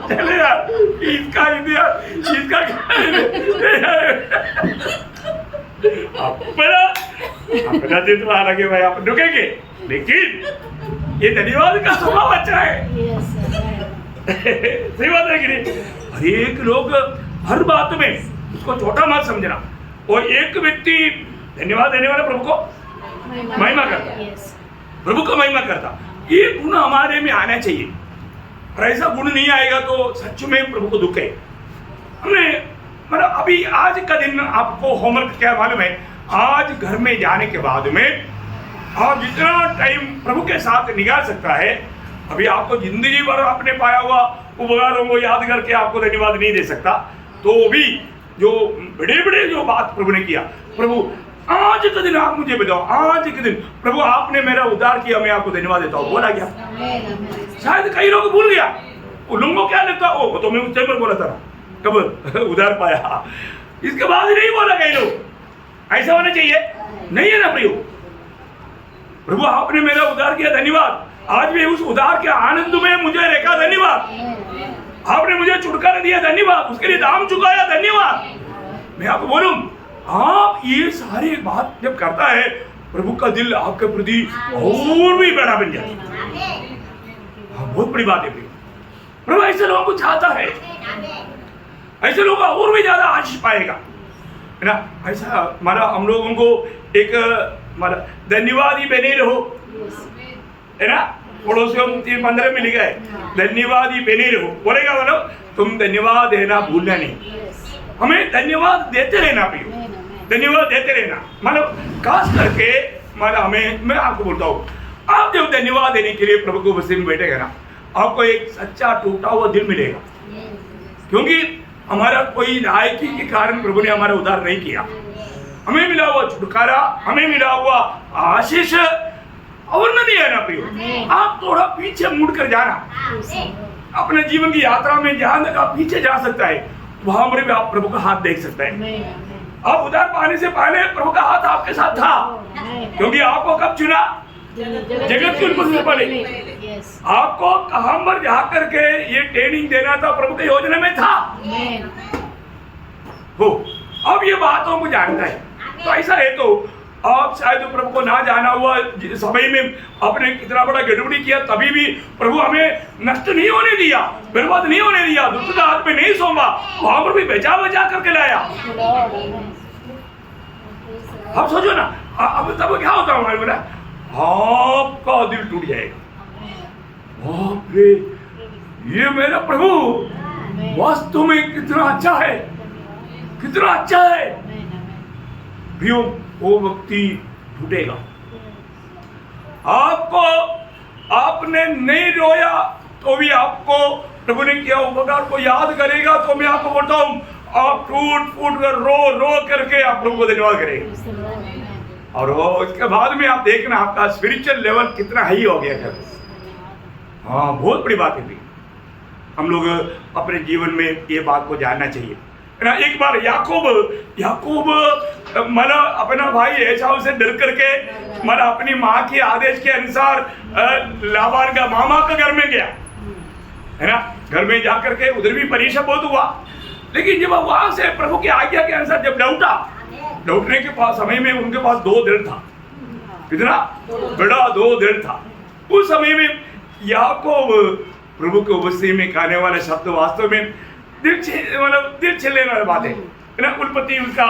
चले यार इसका अपना दिन तो हालांकि भाई आप रुकेंगे, लेकिन ये धन्यवाद का स्वभाव अच्छा है। सही बात है कि नहीं? हर एक लोग हर बात में उसको छोटा मत समझना। और एक व्यक्ति धन्यवाद देने वाला प्रभु को महिमा करता, प्रभु को महिमा करता। ये गुण हमारे में आना चाहिए, और ऐसा गुण नहीं आएगा तो सच में प्रभु को दुख है। हमने मतलब अभी आज का दिन आपको होमवर्क क्या मालूम है? आज घर में जाने के बाद में आप जितना टाइम प्रभु के साथ निकाल सकता है, अभी आपको जिंदगी भर आपने पाया हुआ उपकारों को याद करके आपको धन्यवाद नहीं दे सकता, तो भी जो बड़े बड़े जो बात प्रभु ने किया, प्रभु आज का दिन आप मुझे बताओ, आज के दिन प्रभु आपने मेरा उद्धार किया, मैं आपको धन्यवाद देता हूँ, बोला क्या? शायद कई लोग भूल गया। उन लोगों को क्या लगता, ओ तो मैं उस टाइम पर बोला था कब उद्धार पाया, इसके बाद नहीं बोला कई लोग। ऐसा होना चाहिए नहीं है ना प्रियो? प्रभु आपने मेरा उद्धार किया, धन्यवाद। आज भी उस उद्धार के आनंद में मुझे रखा, धन्यवाद। आपने मुझे छुटकारा दिया, धन्यवाद। उसके लिए दाम चुकाया, धन्यवाद। मैं आपको बोलूं, आप ये सारी बात जब करता है, प्रभु का दिल आपके प्रति और भी बड़ा बन जाता है। बहुत बड़ी बात है प्रियो। प्रभु ऐसे लोगों को चाहता है, ऐसे लोग और भी ज्यादा आशीष पाएगा, है ना? ऐसा माना हम लोगों को एक माना धन्यवाद ही बने रहो, है ना? पड़ोसियों 3-15 में लिखा है धन्यवाद ही बने रहो। बोलेगा बोलो तुम धन्यवाद देना भूलना नहीं, हमें धन्यवाद देते रहना प्रियो, धन्यवाद देते रहना। मतलब खास करके माना हमें, मैं आपको बोलता हूँ, आप जब धन्यवाद देने के लिए प्रभु को बस्ती में बैठेगा ना, आपको एक सच्चा टूटा हुआ दिल मिलेगा, क्योंकि हमारा कोई लायकी के कारण प्रभु ने हमारा उद्धार नहीं किया। हमें मिला हुआ छुटकारा, हमें मिला हुआ आशीष और नहीं है ना प्रियो। आप थोड़ा पीछे मुड़कर जाना, अपने जीवन की यात्रा में जहां तक आप पीछे जा सकता है, वहां पर भी आप प्रभु का हाथ देख सकते हैं। आप उद्धार पाने से पहले प्रभु का हाथ आपके साथ था, क्योंकि आपको कब चुना? जगत की उत्पत्ति से पहले। आपको कहां पर जा करके ये ट्रेनिंग देना था, प्रभु की योजना में था वो। अब ये बातों को जानता है, तो ऐसा है तो आप शायद प्रभु को ना जाना हुआ समय में आपने कितना बड़ा गड़बड़ी किया, तभी भी प्रभु हमें नष्ट नहीं होने दिया, बर्बाद नहीं होने दिया, दुष्ट का हाथ में नहीं सौंपा, वहां पर भी बचा करके लाया। आप सोचो ना, अब तब क्या होता हमारे बोला, आपका दिल टूट जाएगा। बाप रे, ये मेरा प्रभु वास्तव में कितना अच्छा है, कितना अच्छा है। भैया वो व्यक्ति टूटेगा। आपको आपने नहीं रोया तो भी आपको प्रभु ने किया उपकार को याद करेगा, तो मैं आपको बोलता हूँ, आप टूट फूट कर रो करके आप प्रभु को धन्यवाद करेंगे। और उसके बाद में आप देखना आपका स्पिरिचुअल लेवल कितना हाई हो गया कर। हाँ, बहुत बड़ी बात है। हम लोग अपने जीवन में ये बात को जानना चाहिए ना। एक बार याकूब माना अपना भाई एसाव से डर करके माना अपनी माँ के आदेश के अनुसार लाबान का मामा का घर में गया, है ना। घर में जाकर के उधर भी परेशान बहुत हुआ, लेकिन जब वहां से प्रभु की आज्ञा के अनुसार जब लौटने के पास समय में उनके पास 2 दिन था। कितना बड़ा 2 दिन था। उस समय में याकूब प्रभु के उपस्थिति में कहने वाला शब्द वास्तव में दिल छीलने वाली बात है। ना उत्पत्ति उसका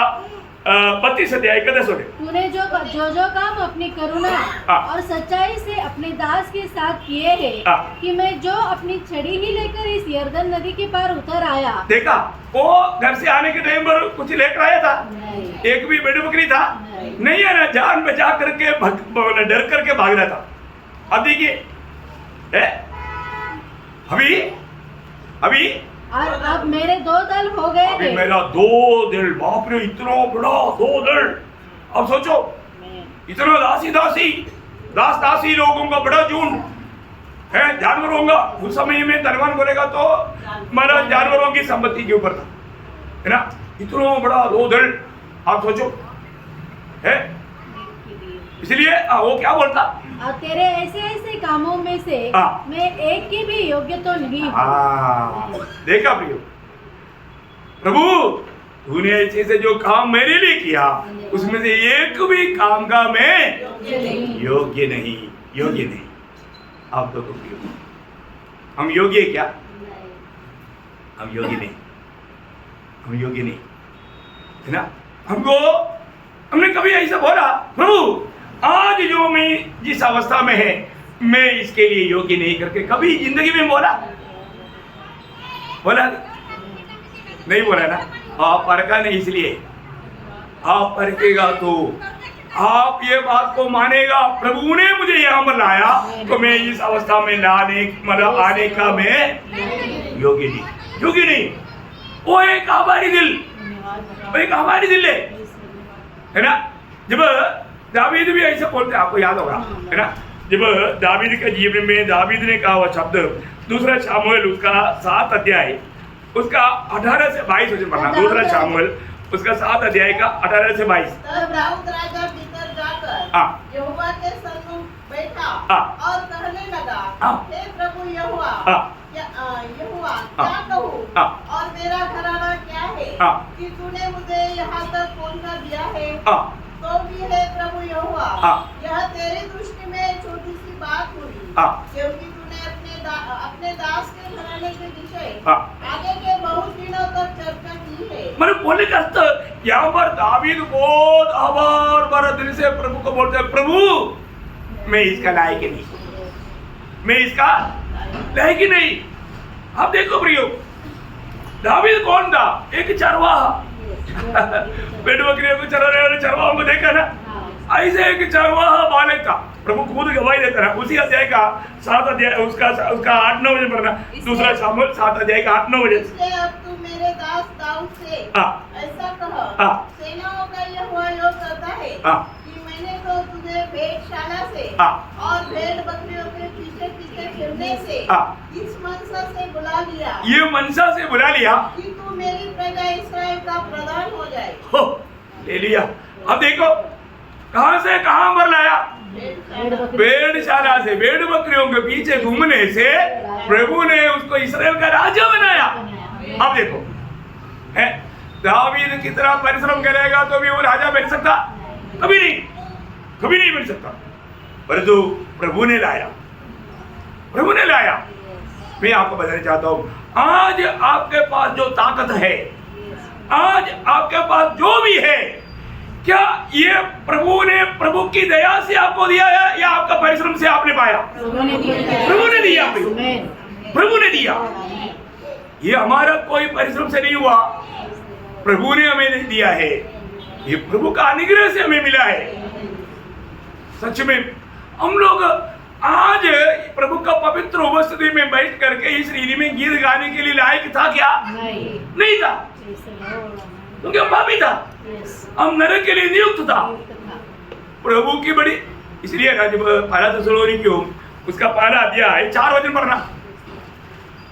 32 अध्याय का 10 तूने जो काम अपनी करुणा और सच्चाई से अपने दास के साथ किए हैं कि मैं जो अपनी छड़ी ही लेकर इस यर्दन नदी के पार उतर आया। देखा, वो घर से आने के टाइम पर कुछ लेकर आया था? एक भी भेड़ बकरी था? नहीं है ना, जान बचा करके डर करके भाग रहा था। अब देखिए अभी और अब मेरे 2 दल हो गए अभी मेरा 2 दल, बाप रे, इतना बड़ा 2 दल। अब सोचो, इतना दासी लोगों का बड़ा झुंड है, जानवरों का। उस समय में धनवान बोलेगा तो मेरा जानवरों की संपत्ति के ऊपर था, है ना। इतना बड़ा 2 दल, आप सोचो, है। इसलिए वो क्या बोलता, और तेरे ऐसे कामों में से मैं एक की भी योग्य तो नहीं हूँ। देखा प्रियो, प्रभु तूने ऐसे जो काम मेरे लिए किया उसमें से एक भी काम का मैं योग्य नहीं। आप तो प्रियो, हम योग्य क्या? हम योग्य नहीं, है ना। हमने कभी ऐसा बोला, प्रभु आज जो मैं जिस अवस्था में है मैं इसके लिए योग्य नहीं, करके कभी जिंदगी में बोला नहीं बोला ना। आप परखा नहीं, इसलिए आप परखेगा तो आप ये बात को मानेगा, प्रभु ने मुझे यहाँ पर लाया तो मैं इस अवस्था में आने का मैं योग्य नहीं। वो एक आभारी दिल है ना। जब दावीद भी ऐसे बोलते, आपको याद होगा, है ना। जब दावीद के जीवन में दावीद ने कहा वह शब्द, दूसरा शामुएल उसका 7 अध्याय उसका 18 से 22 वचन पढ़ना। दूसरा शामुएल उसका 7 अध्याय का 18 से 22। तब दाऊद राजा भीतर जाकर यहोवा के सम्मुख बैठा और कहने लगा, हे प्रभु यहोवा, क्या कहूँ और मेरा घराना क्या है कि तूने मुझे यहाँ तक पहुँचा दिया है। तो भी है प्रभु यहोवा, यह तेरी दृष्टि में छोटी सी बात हुई, क्योंकि तूने अपने दास के घराने के विषय आगे के बहुत दिनों तक चर्चा की है। मतलब बोलने का अर्थ यहाँ पर दावीद बहुत आभार भरा दिल से प्रभु को बोलते हैं, प्रभु मैं इसका लायक नहीं। आप देखो प्रियो, दावीद कौन था? एक चरवाहा, भेड़ बकरियों को चराने वाले चरवाहों को देखा ना, ऐसे एक चरवाहा बालक था। प्रभु खुद गवाही देता है। उसी अध्याय का 7 अध्याय उसका 8-9 वचन पढ़ना। दूसरा शामुएल 7 अध्याय का 8-9 वचन। इसलिए अब तू मेरे दास दाऊद से ऐसा कह, सेनाओं का यहोवा योग कहता है कि मैंने तो तुझे भेड़शाला से और भेड़ बकरियों के पीछे फिरने से इस मनसा से बुला लिया। ये मनसा से बुला लिया कि तू मेरी प्रजा इस्राएल का प्रधान हो जाए। ले लिया। अब देखो कहां से कहां पर लाया? भेड़शाला से, भेड़ बकरियों के पीछे घूमने से प्रभु ने उसको इस्राएल का राजा बनाया। अब देखो, है दावीद कितना परिश्रम करेगा तो भी वो राजा बन सकता? कभी नहीं बन सकता। परंतु प्रभु ने लाया। मैं आपको बताना चाहता हूं, आज आपके पास जो ताकत है, आज आपके पास जो भी है, क्या ये प्रभु की दया से आपको दिया है या आपका परिश्रम से आपने पाया? प्रभु ने दिया। ये हमारा कोई परिश्रम से नहीं हुआ, प्रभु ने हमें दिया है। ये प्रभु का अनुग्रह से हमें मिला है। सच में हम लोग आज प्रभु का पवित्र उपस्थिति में बैठ करके इस रीति में गीत गाने के लिए लायक था क्या? नहीं था, क्योंकि हम पापी था, हम नरक के लिए नियुक्त था। प्रभु की बड़ी, इसलिए जब पहला थिस्सलुनीकियों उसका पहला अध्याय 4 वचन पढ़ना।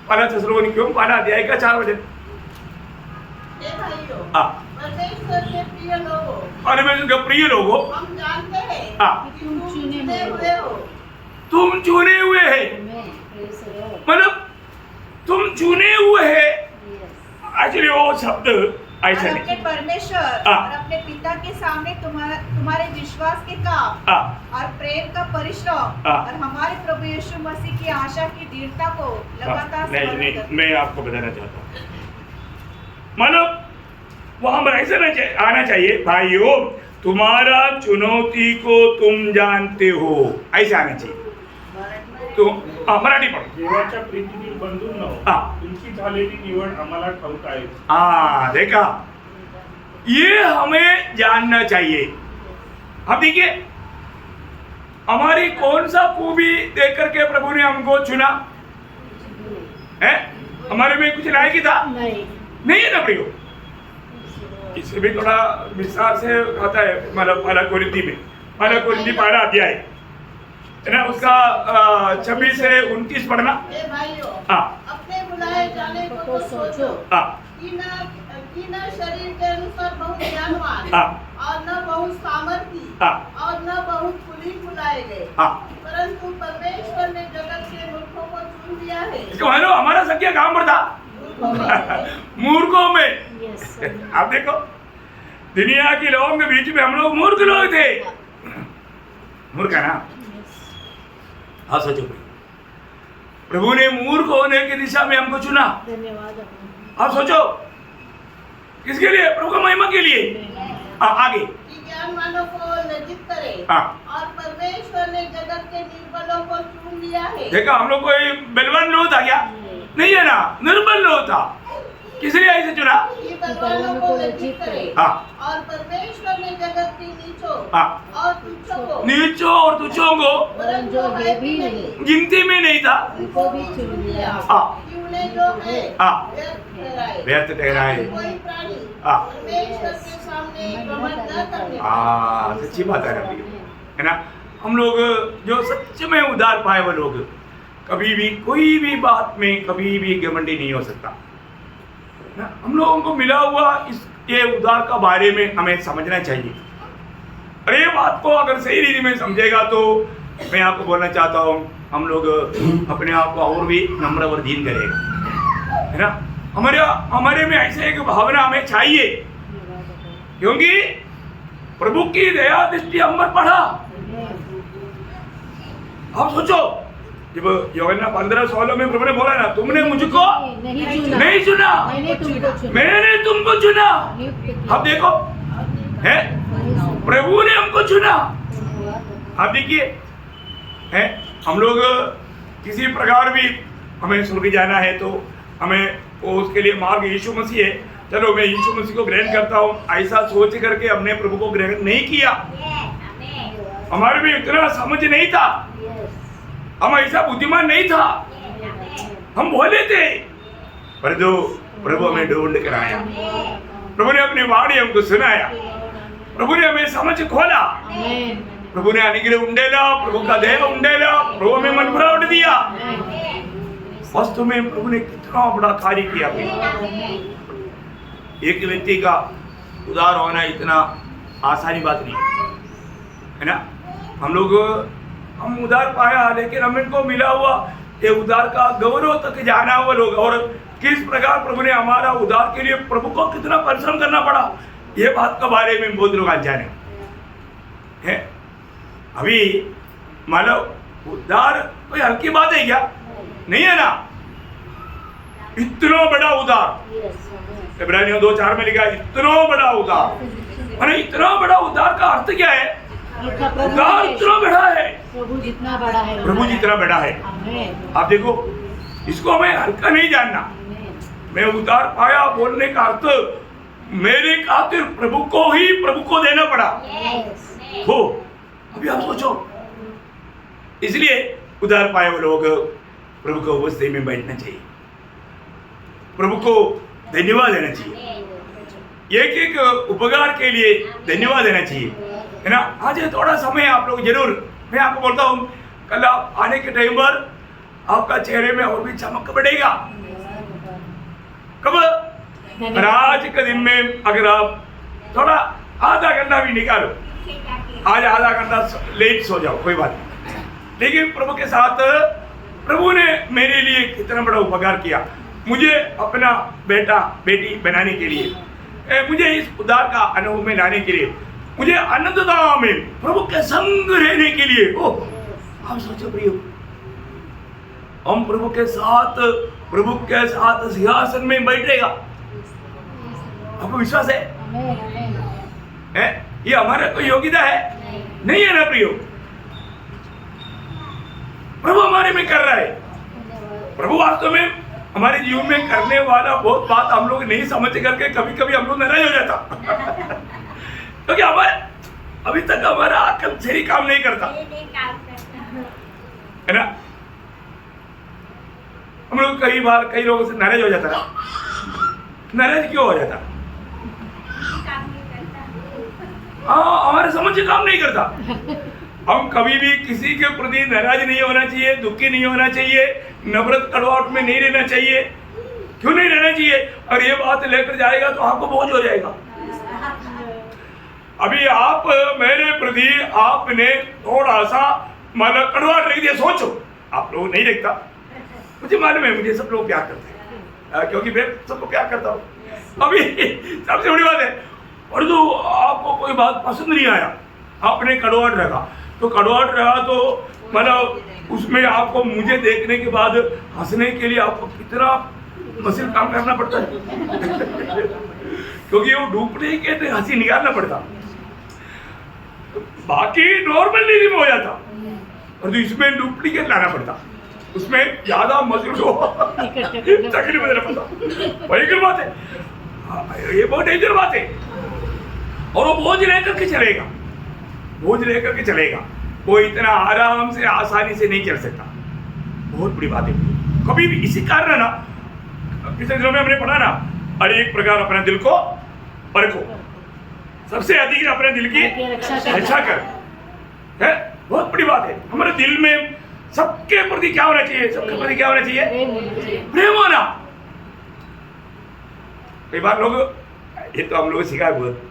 पहला थिस्सलुनीकियों पहला अध्याय का 4 वचन। परमेश्वर के प्रिय लोगों, हम जानते हैं कि तुम चुने हुए हैं। मतलब तुम चुने हुए हैं। एक्चुअली वो शब्द ऐसा नहीं, अपने परमेश्वर और अपने पिता के सामने तुम्हारे विश्वास के काम और प्रेम का परिश्रम और हमारे प्रभु यीशु मसीह की आशा की दृढ़ता को लगातार नहीं, मैं आपको बताना चाहता हूँ, मतलब वहां पर ऐसा आना चाहिए, भाइयों तुम्हारा चुनौती को तुम जानते हो, ऐसे आना चाहिए। तो मराठी पढ़ो। देवाच्या प्रीतीतील बंधूंनो, तुमची झालेली निवड आम्हाला ठाऊक आहे। देखा, ये हमें जानना चाहिए। अब देखिए हमारी कौन सा खूबी देख करके प्रभु ने हमको चुना है? हमारे में कुछ लायक था नहीं है ना प्रियो? इससे भी थोड़ा विस्तार से आता है, मतलब पहला कोरिन्थी में, पहला कोरिन्थी 12 अध्याय है ना, उसका 26 से 29 पढ़ना। अपने बुलाए जाने को तो सोचो कि न शरीर के अनुसार बहुत ज्ञानवान और न बहुत सामर्थी और न बहुत कुलीन बुलाए गए, परंतु परमेश्वर ने जगत के मूर्खों को चुन लिया है। इसको मानो हमारा संख्या कहाँ पर था? मूर्खों में। आप देखो दुनिया के लोगों के बीच में हम लोग मूर्ख लोग थे। मूर्ख है ना? हाँ सोचो, प्रभु ने मूर्ख होने की दिशा में हमको चुना। धन्यवाद। आप सोचो किसके लिए? प्रभु की महिमा के लिए। आगे कि ज्ञानवानों को लज्जित करे और परमेश्वर ने जगत के निर्बलों को चुन लिया है। देखा, हम लोग कोई बलवान लोग था क्या? नहीं है ना, निर्बल लोग था। किस लिए ऐसे चुना? कि बलवानों को लज्जित करे और परमेश्वर ने जगत के नीचों और तुच्छों को जो है भी नहीं गिनती में नहीं था, उनको भी चुन लिया। कि उन्हें जो है व्यर्थ ठहराए। कोई प्राणी परमेश्वर के सामने घमंड न करने। सच्ची बात है है ना? हम लोग जो सच में उदार पाए वो लोग कभी भी कोई भी बात में कभी भी घमंडी नहीं हो सकता ना? हम लोगों को मिला हुआ इस ये उदार का बारे में हमें समझना चाहिए। और ये बात को अगर सही रीति में समझेगा तो मैं आपको बोलना चाहता हूँ, हम लोग अपने आप को और भी नम्र और दीन करेगा, है ना? हमारे में ऐसे एक भावना हमें चाहिए, क्योंकि प्रभु की दया दृष्टि हम पर पड़ा। आप सोचो, जब यूहन्ना 15:16 में प्रभु ने बोला ना, तुमने मुझको नहीं चुना, मैंने तुमको चुना। अब देखो है, प्रभु ने हमको चुना। आप देखिए है, हम लोग किसी प्रकार भी हमें स्वर्ग जाना है तो हमें वो उसके लिए मार्ग यीशु मसीह है। चलो मैं यीशु मसीह को ग्रहण करता हूँ, ऐसा सोच करके हमने प्रभु को ग्रहण नहीं किया। हमारे में इतना समझ नहीं था, हम ऐसा बुद्धिमान नहीं था, हम भोले थे, पर जो प्रभु हमें ढूंढ कर आया, प्रभु ने अपनी वाणी हमको सुनाया, प्रभु ने हमें समझ खोला, प्रभु ने अनुग्रह उंडेला, प्रभु का देह उंडेला, प्रभु में मन भरावट दिया। वास्तव में प्रभु ने कितना बड़ा कार्य किया। एक व्यक्ति का उदार होना इतना आसानी बात नहीं है ना? हम उदार पाया, लेकिन हमें को मिला हुआ ये उदार का गौरव तक जाना हुआ लोग, और किस प्रकार प्रभु ने हमारा उदार के लिए प्रभु को कितना परिश्रम करना पड़ा, ये बात के बारे में बहुत लोग अनजाने हैं। अभी मानो उदार कोई हल्की बात है क्या? नहीं है ना? इतना बड़ा उदार, इब्रानियों 2:4 में लिखा है, इतना बड़ा उदार। अरे इतना बड़ा उदार का अर्थ क्या है? उदार इतना बड़ा है, प्रभु जितना बड़ा है, प्रभु जितना बड़ा है। आप देखो, इसको हमें हल्का नहीं जानना। मैं उदार पाया बोलने का अर्थ मेरे खातिर प्रभु को देना पड़ा हो। अभी आप सोचो, इसलिए उदार पाए वो लोग प्रभु को उपस्थिति में बैठना चाहिए, प्रभु को धन्यवाद देना चाहिए, एक एक उपकार के लिए धन्यवाद देना चाहिए, है ना? आज थोड़ा समय आप लोग जरूर, मैं आपको बोलता हूँ, कल आप आने के टाइम पर आपका चेहरे में और भी चमक बढ़ेगा। कब? आज के दिन में अगर आप थोड़ा आधा घंटा भी निकालो, आज आधा घंटा लेट सो जाओ, कोई बात नहीं, लेकिन प्रभु के साथ प्रभु ने मेरे लिए कितना बड़ा उपकार किया, मुझे अपना बेटा बेटी बनाने के लिए, मुझे इस उदार का अनुभव में लाने के लिए, मुझे अनंतता में प्रभु के संग रहने के लिए। ओह, आप सोचो प्रियो, हम प्रभु के साथ सिंहासन में बैठेगा, आपको विश्वास है? आमेन, आमेन। है? ये हमारा कोई योग्यता है? नहीं है ना प्रियो? प्रभु हमारे में कर रहा है। प्रभु वास्तव में हमारे जीवन में करने वाला बहुत बात हम लोग नहीं समझ करके कभी कभी हम लोग नाराज हो जाता क्योंकि हमारे अभी तक हमारा अकल सही काम नहीं करता है ना। हम लोग कई बार कई लोगों से नाराज हो जाता है। नाराज क्यों हो जाता? हाँ, हमारे समझ से काम नहीं करता। हम कभी भी किसी के प्रति नाराज नहीं होना चाहिए, दुखी नहीं होना चाहिए, नफरत कड़वाहट में नहीं रहना चाहिए। क्यों नहीं रहना चाहिए? और ये बात लेकर जाएगा तो आपको बोझ हो जाएगा। अभी आप मेरे प्रति आपने थोड़ा सा मतलब कड़वाहट रख दिया, सोचो। आप लोग नहीं देखता, मुझे मालूम है, मुझे सब लोग प्यार करते हैं क्योंकि मैं सबको प्यार करता हूँ। अभी सबसे बड़ी बात है, और जो आपको कोई बात पसंद नहीं आया, आपने कड़वाहट रखा, तो कड़वाहट रहा तो मतलब उसमें आपको मुझे देखने के बाद हंसने के लिए आपको कितना मसल काम करना पड़ता है क्योंकि वो डूबने के तो हंसी निकालना पड़ता, बाकी नॉर्मल नहीं हो जाता, और तो इसमें डुप्लीकेट लाना पड़ता, उसमें ज्यादा मसल को तकलीफ देना पड़ता। भयंकर बात है, ये बहुत डेंजर बात है। और वो बोझ लेकर के चलेगा, बोझ लेकर के चलेगा, वो इतना आराम से आसानी से नहीं चल सकता। बहुत बड़ी बात है। कभी भी इसी कारण ना पिछले दिनों में हमने पढ़ा ना, हर एक प्रकार अपने दिल को परखो, सबसे अधिक अपने दिल की रक्षा कर। है बहुत बड़ी बात है। हमारे दिल में सबके प्रति क्या होना चाहिए? सबके प्रति क्या होना चाहिए? प्रेम होना। कई बार लोग, ये तो हम लोग सिखाए बहुत,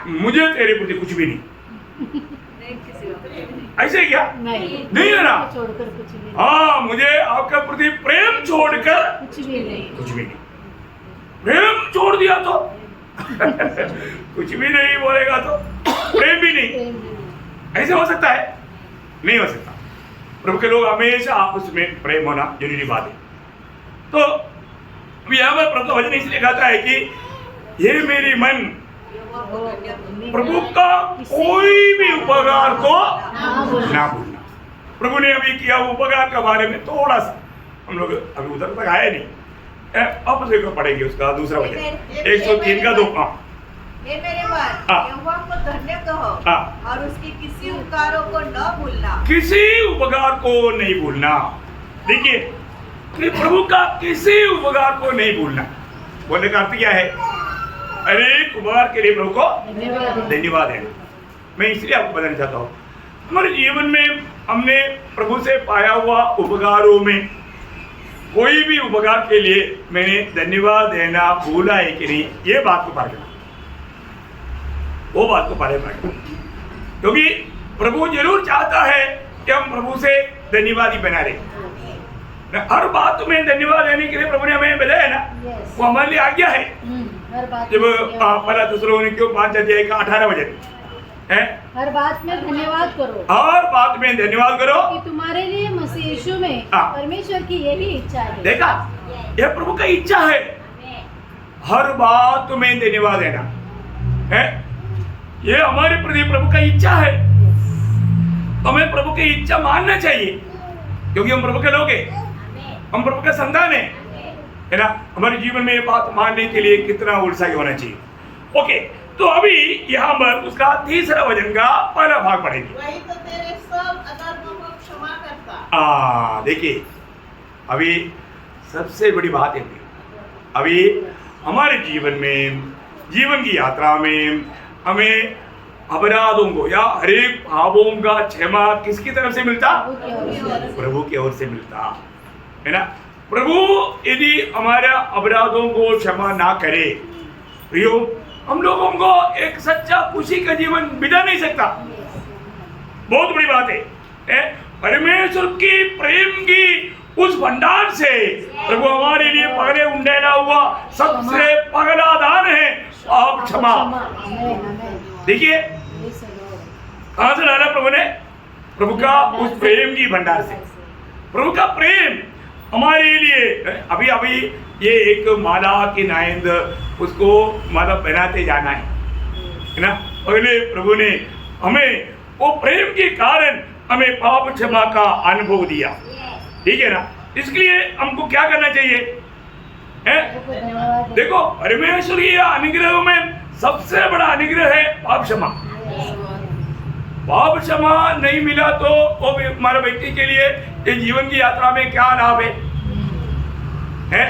मुझे तेरे प्रति कुछ भी नहीं, ऐसे क्या? नहीं है ना? छोड़कर कुछ भी हाँ, मुझे आपके प्रति प्रेम छोड़कर कुछ भी नहीं। कुछ भी नहीं। प्रेम छोड़ दिया तो कुछ भी नहीं बोलेगा तो प्रेम भी नहीं, ऐसे हो सकता है? नहीं हो सकता। प्रभु के लोग हमेशा आपस में प्रेम होना जरूरी बात है। तो यहाँ पर प्रभु का वचन इसलिए कहता है कि ये मेरी मन प्रभु का कोई भी उपकार को ना भूलना। प्रभु ने अभी किया उपकार के बारे में थोड़ा सा हम लोग अभी उधर तक आए नहीं, अब देखो पढ़ेंगे उसका दूसरा वचन 103 का 2। हे मेरे मन, यहोवा को धन्य कहो और उसके किसी उपकारों को न भूलना। किसी उपकार को नहीं भूलना। देखिए कि प्रभु का किसी उपकार को नहीं भूलना बोलने का अर्थ क्या है? अनेक उपकार के लिए प्रभु को धन्यवाद है। मैं इसलिए आपको बताना चाहता हूँ, हमारे जीवन में हमने प्रभु से पाया हुआ उपकारों में कोई भी उपकार के लिए मैंने धन्यवाद देना भूला है कि नहीं, ये बात को पाना, वो बात को पाले पाए, क्योंकि प्रभु जरूर चाहता है कि हम प्रभु से धन्यवादी बना रहे। हर बात में धन्यवाद देने के लिए प्रभु ने हमें बताया ना, वो हमारे लिए आज्ञा है। जब पहला Thessalonians 5:18 वचन है, हर बात में धन्यवाद करो, हर बात में धन्यवाद करो कि तुम्हारे लिए मसीह यीशु में परमेश्वर की यही इच्छा है। देखा, यह प्रभु का इच्छा है, हर बात में धन्यवाद देना है। ये हमारे प्रति प्रभु का इच्छा है, तो हमें प्रभु की इच्छा मानना चाहिए, क्योंकि हम प्रभु के लोग हैं, हम प्रभु का संतान है ना। हमारे जीवन में ये बात मानने के लिए कितना उत्साही होना चाहिए। ओके, तो अभी यहाँ पर उसका तीसरा वचन का पहला भाग पढ़ेंगे। वही तो तेरे सब अधर्मों को क्षमा करता। देखिए, अभी सबसे बड़ी बात है, अभी हमारे जीवन में, जीवन की यात्रा में हमें अपराधों को या हरेक पापों का क्षमा किसकी तरफ से मिलता? प्रभु की ओर से मिलता है ना। प्रभु यदि हमारे अपराधों को क्षमा ना करे, प्रियो, हम लोगों को एक सच्चा खुशी का जीवन बिता नहीं सकता। बहुत बड़ी बात है, परमेश्वर की प्रेम की उस भंडार से प्रभु हमारे लिए पहले उंडेला हुआ सबसे पहला दान है आप क्षमा। देखिए कहां से डाला प्रभु ने? प्रभु का उस प्रेम की भंडार से। प्रभु का प्रेम हमारे लिए अभी ये एक माला की नायंद उसको मतलब बनाते जाना है ना। पहले प्रभु ने हमें वो प्रेम के कारण हमें पाप क्षमा का अनुभव दिया, ठीक है ना। इसलिए हमको क्या करना चाहिए है? देखो परमेश्वरीय अनुग्रह में सबसे बड़ा अनुग्रह है पाप क्षमा। पाप क्षमा नहीं मिला तो वो हमारे व्यक्ति के लिए ये जीवन की यात्रा में क्या लाभ है?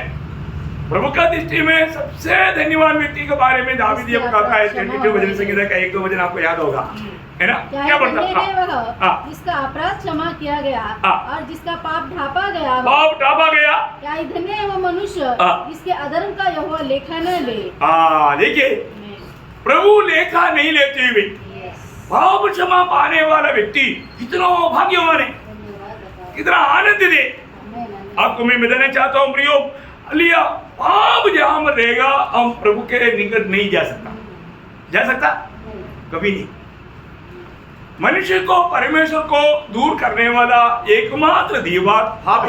प्रभु का दृष्टि में सबसे धन्यवान व्यक्ति के बारे में दावीद ये कहता है 22 वचन संहिता का 1-2 वचन आपको याद होगा, है ना। क्या बोलता? जिसका अपराध क्षमा किया गया और जिसका पाप ढापा गया, क्या धन्य है वो मनुष्य जिसके अधर्म का यहोवा लेखा न ले। देखिए प्रभु लेखा नहीं लेते हुए पाप क्षमा पाने वाला व्यक्ति कितना भाग्यवान है, कितना आनंद दे। आपको मैं बताना चाहता हूँ प्रियो, लिया पाप जहां में रहेगा हम प्रभु के निकट नहीं जा सकता कभी नहीं। मनुष्य को परमेश्वर को दूर करने वाला एकमात्र दीवार पाप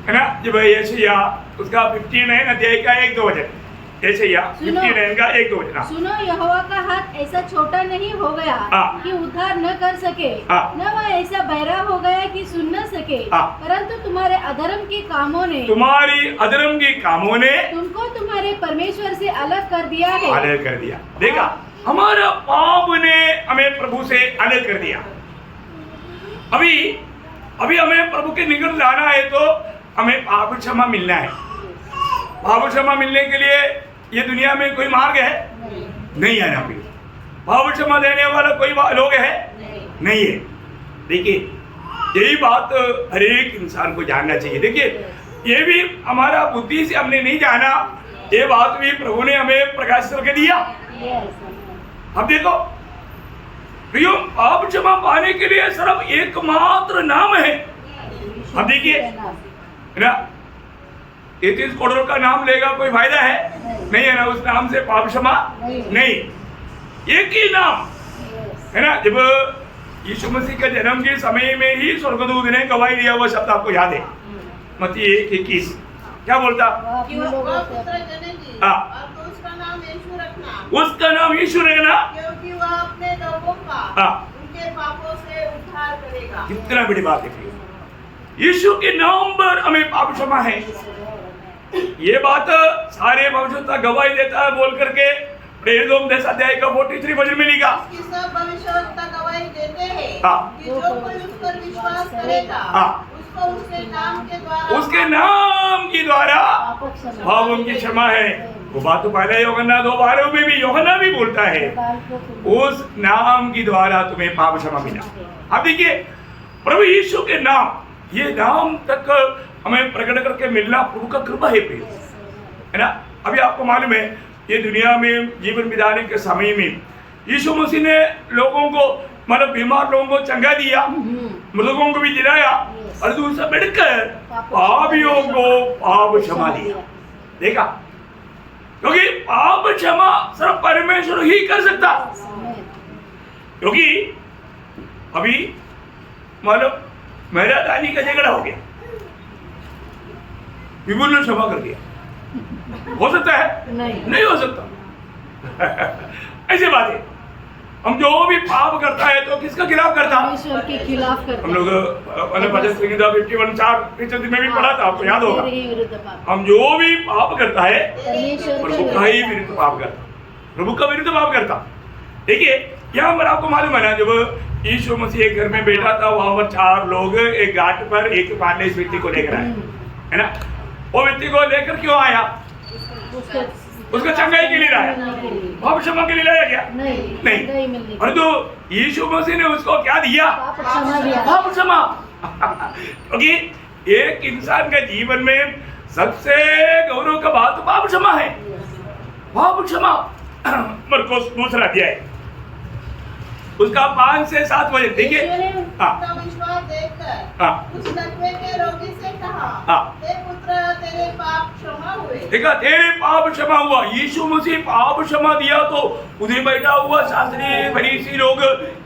है ना। जब यशायाह उसका 59 अध्याय का 1-2 वचन, यशायाह 59 का 1-2 वचन। सुनो, यहोवा का हाथ ऐसा छोटा नहीं हो गया कि उद्धार न कर सके, न वह ऐसा बहरा हो गया कि सुन न सके, परंतु तुम्हारे अधर्म के कामों ने तुमको तुम्हारे परमेश्वर से अलग कर दिया है। देखा, हमारा पाप ने हमें प्रभु से अलग कर दिया। अभी हमें प्रभु के निकट जाना है तो हमें पाप क्षमा मिलना है। पाप क्षमा मिलने के लिए ये दुनिया में कोई मार्ग है? नहीं है ना। पाप क्षमा देने वाला कोई लोग है? नहीं है। देखिए यही बात हर एक इंसान को जानना चाहिए। देखिए ये भी हमारा बुद्धि से हमने नहीं जाना, ये बात भी प्रभु ने हमें प्रकाशित करके दिया। अब देखो प्रियो, पाप क्षमा पाने के लिए सिर्फ एकमात्र नाम है। अब देखिए ना, 33 करोड़ का नाम लेगा कोई फायदा है? नहीं है ना। उस नाम से पाप क्षमा नहीं। एक ही नाम है ना। जब यीशु मसीह के जन्म के समय में ही स्वर्गदूत ने गवाही दिया, वो शब्द आपको याद है, मत्ती 1:21 क्या बोलता? उसका नाम यीशु रखना, क्योंकि वह अपने लोगों का उनके पापों से उद्धार करेगा। कितना बड़ी बात है। यीशु के नाम पर हमें पाप क्षमा है। ये बात सारे भविष्यवक्ता गवाही देता है बोल करके प्रेरितों 10 अध्याय का 43 वचन में लिखा। सब भविष्यवक्ता गवाही देते हैं कि जो कोई उस पर विश्वास करेगा उसको उसके नाम के द्वारा पापों की क्षमा है। वो बात तो पहले यूहन्ना 2:12 में भी यूहन्ना भी बोलता है, उस नाम के द्वारा तुम्हें पाप क्षमा मिला। अब देखिए प्रभु यीशु के नाम, ये नाम तक हमें प्रकट करके मिलना प्रभु का कृपा है ना। अभी आपको मालूम है ये दुनिया में जीवन बिताने के समय में यीशु मसीह ने लोगों को, मतलब बीमार लोगों को चंगा दिया, मृतकों को भी जिलाया और दूसरा बढ़कर पापियों को पाप क्षमा दिया। देखा, क्योंकि पाप क्षमा सिर्फ परमेश्वर ही कर सकता। क्योंकि अभी मतलब मेरा दानी का झगड़ा हो गया, विपुल ने क्षमा कर दिया, हो सकता है? नहीं हो सकता। ऐसी बात है। हम जो भी पाप करता है तो किसका खिलाफ करता? ईश्वर के खिलाफ करता। हम लोग भजन संहिता 51:4 में भी पढ़ा था, आपको याद होगा। हम जो भी पाप करता है प्रभु का ही विरुद्ध पाप करता, प्रभु का विरुद्ध पाप करता। देखिए यहाँ पर आपको मालूम है ना, जब यीशु मसीह एक घर में बैठा था, वहां पर 4 लोग एक घाट पर एक पारनेस व्यक्ति को लेकर आए, है ना। वो व्यक्ति को लेकर क्यों आया? उसको चंगाई के लिए लाया, पाप क्षमा के लिए लाया क्या? नहीं। और तो यीशु मसीह ने उसको क्या दिया? पाप क्षमा। क्योंकि एक इंसान के जीवन में सबसे गौरव का बात पाप क्षमा है। पाप क्षमा। मरकुस 2 अध्याय उसका 5 से 7 वचन देखिए। विश्वास देखकर उस लकवे के रोगी से कहा, हे पुत्र, तेरे पाप क्षमा हुए। देखा, तेरे पाप क्षमा हुआ। यीशु मसीह पाप क्षमा दिया तो उधर बैठा हुआ शास्त्री, फरीसी लोग,